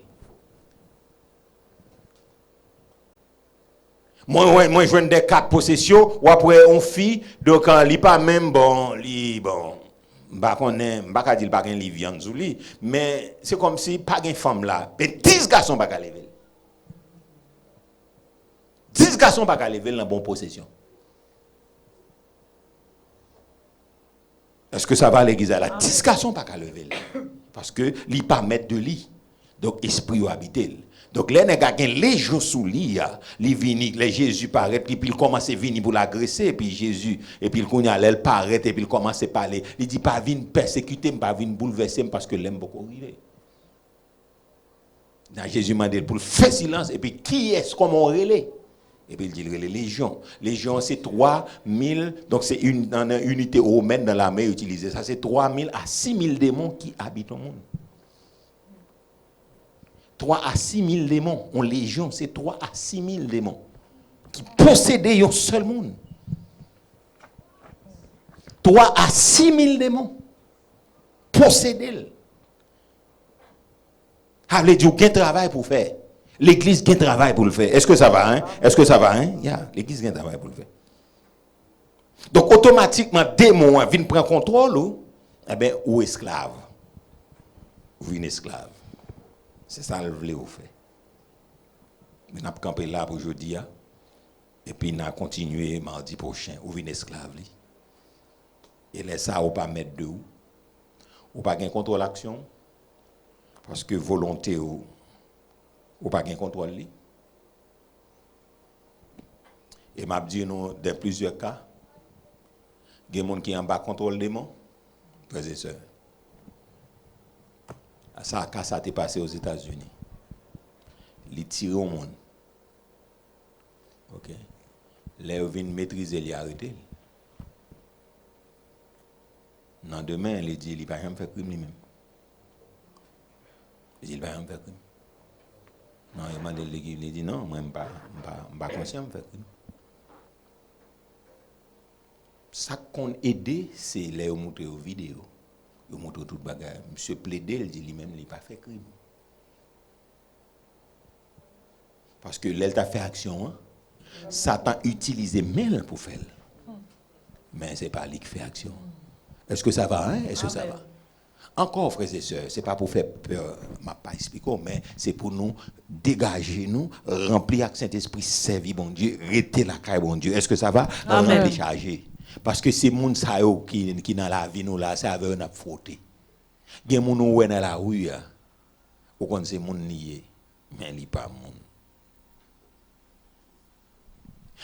Moi, je joue des quatre possessions, ou après on fit, donc il pas même bon, bah qu'on aime, bah dire pas gain li viande sous lui, mais c'est comme si pas gain femme là, mais 10 garçons pas lever. 10 garçons pas lever dans bonne possession. Est-ce que ça va à l'église là? 10 garçons pas lever parce que li pas mettre de lit. Donc esprit ou habiter. Donc les nèg les jours sous lit, li vini, les Jésus paraît puis il commence à venir pour l'agresser puis Jésus et puis il connait elle paraît et puis il commence à parler. Il dit pas venir persécuter, pas venir bouleverser parce que l'aime beaucoup arriver. Dans Jésus m'a dit pour faire silence et puis qui est-ce qu'on relais? Et puis il dit les légions. Légion c'est 3000, donc c'est une unité romaine dans l'armée utilisée. Ça c'est 3000 à 6000 démons qui habitent au monde. 3 à 6 000 démons. En légion, c'est 3 à 6 000 démons qui possédent un seul monde. 3 à 6 000 démons possédés. Ah, les dieux, quel travail pour faire? L'église, quel travail pour le faire? Est-ce que ça va, hein? Est-ce que ça va, hein? L'église, quel travail pour le faire? Donc, automatiquement, démons viennent prendre contrôle, ou esclave. Ou une esclave. C'est ça le voulait vous faire. Nous avons campé là pour aujourd'hui. Et puis nous avons continué mardi prochain. Ou une esclave. Et laisse ça, ou pas mettre de ou. Ou pas gain contrôle l'action. Parce que volonté ou pas gain contrôle. Et m'a dit nous, dans plusieurs cas, il y a des gens qui ont bas contrôle des démons. Frères et sœurs. Ça a été passé aux États-Unis. Ils tirent au monde. OK. Les viennent maîtriser, les arrêter. Non, demain, il dit, il ne va pas faire crime lui-même. Il dit, il ne va pas faire crime. Non, il m'a dit, non, moi, je ne suis pas conscient de faire crime. Ça qu'on aide, c'est les montrer aux vidéos. Il montre tout bagage. Monsieur plaidé, il dit lui-même, il n'a pas fait crime. Parce que l'État fait action, hein? Satan utilise mail pour faire. Mais ce n'est pas lui qui fait action. Est-ce que ça va, hein? Est-ce que ça va? Encore, frères et sœurs, ce n'est pas pour faire peur, je ne vais pas expliquer, mais c'est pour nous dégager, nous, remplir avec Saint-Esprit, servir bon Dieu, rester la caille bon Dieu. Est-ce que ça va? Remplir, charger. Parce que c'est les gens qui dans la vie, nous, là, ça veut nous frotter. Il y a des gens qui sont dans la rue, ou quand c'est les gens liés, mais ils ne sont pas les gens.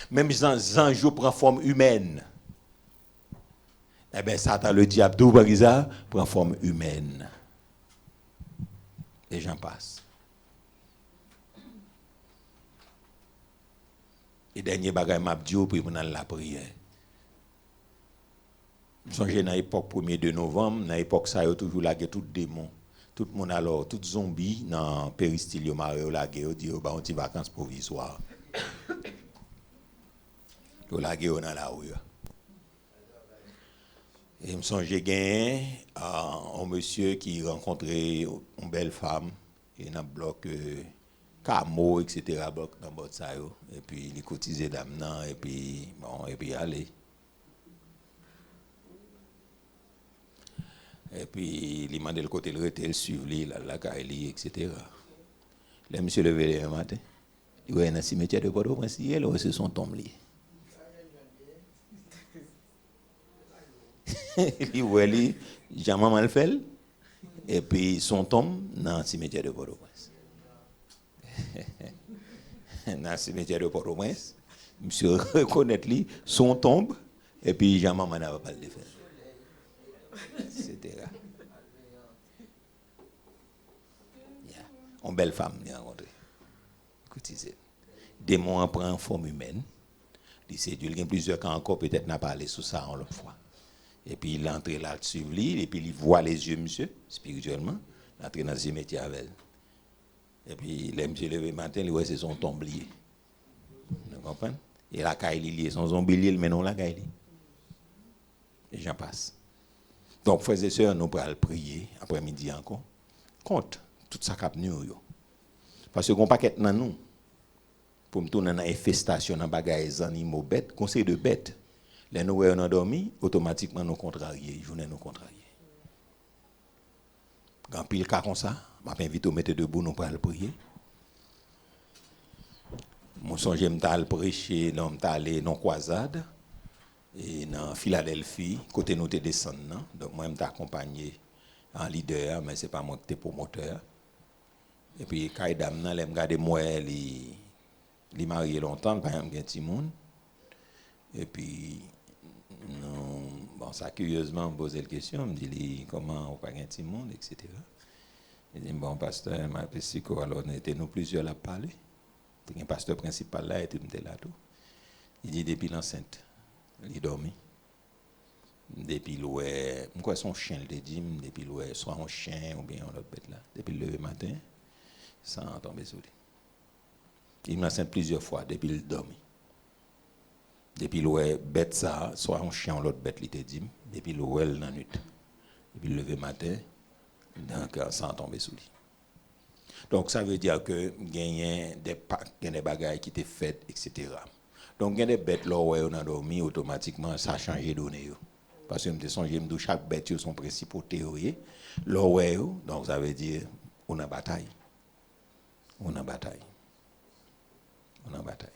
Même les anges prennent forme humaine. Eh bien, Satan, le diable, d'où ça prend forme humaine. Les gens passent. Et dernier bagage m'a dit pour dans la prière. Je songe dans l'époque 1er de novembre, dans l'époque ça y a toujours la guerre tout démon. Tout le monde alors, tout zombie dans Péristyle Mario la guerre dit bah on ti vacances provisoires. Yo la guerre dans la rue. Et je me songe gain un monsieur qui rencontrait une belle femme et dans bloc camo etc. bloc dans bord ça yo et puis il cotisait dame et puis bon et puis aller. Et puis, il m'a dit le côté le retel, suivre la caille, etc. Là, monsieur levé le matin, il voit un cimetière de Port-au-Prince, il a reçu son tombe. Il voit, jamais mal fait, et puis son tombe dans le cimetière de Port-au-Prince. Dans le cimetière de Port-au-Prince, Monsieur reconnaître lui, son tombe, et puis Jean-Maman n'a pas le défait. Etc. Une belle femme, il a rencontré. Écoutez, démon prend forme humaine. Il y a plusieurs cas encore, peut-être n'a pas parlé sur ça en l'autre fois. Et puis il entre là dessus lui, et puis il voit les yeux, monsieur, spirituellement. Il entre dans ce métier avec elle. Et puis il monsieur levé le matin, il voit c'est son tomblier. Vous comprenez? Et la caille liée, son zombilier, mais non la caille. Et j'en passe. Donc, frères et sœurs, nous allons prier après-midi encore. Compte tout ça cap nous. Parce qu'on pas qu'être dans nous. Pour me tourner dans infestation, dans bagages animaux bêtes, conseil de bêtes. Les nous on a dormi, automatiquement nous contrarier, journée nous contrarier. Quand pile cas comme ça, m'a invité à mettre debout nous pour aller prier. Mon songe m'ta prêcher dans m'ta non croisade et dans Philadelphie, côté nous te descendre. Donc moi m'ta accompagné en leader, mais c'est pas moi qui t'ai promoteur. Et puis quand dame nan l'aime garder moi li marié longtemps par exemple un petit monde. Et puis non, bon ça curieusement me posait la question, me dit comment on pas un petit monde etc. Il dit bon pasteur m'a dit quoi alors on était nous plusieurs à parler. Un pasteur principal là était là tout. Il dit depuis l'enceinte, il dormi. Depuis l'oué, quoi son chien le dit depuis l'oué soit un chien ou bien un autre bête là. Depuis le lever matin, sans tomber sur lui. Il m'a enceinte plusieurs fois depuis le dormi. Depuis l'oué bête ça, soit un chien ou l'autre bête il te dit depuis l'oué dans la nuit. Depuis le lever matin, donc sans tomber sur lui. Donc ça veut dire que gagner des bagages qui étaient faites, etc. Donc il y a des bêtes là où on a dormi automatiquement, ça a changé de données. Parce que chaque bête a son principal théorie. Là où donc ça veut dire on a bataille. On a bataille. On a bataille.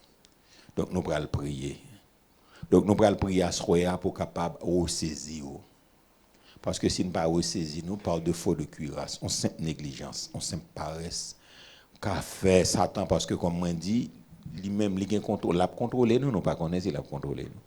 Donc nous allons prier. Donc nous allons prier à ce royaume pour capable de saisir. Parce que si nous ne pas ressaisir, nous parlons de faux de cuirasse, on simple négligence, on simple paresse, qu'a fait Satan parce que comme on dit, lui-même il a contrôlé nous, nous pas connaître il a contrôlé nous.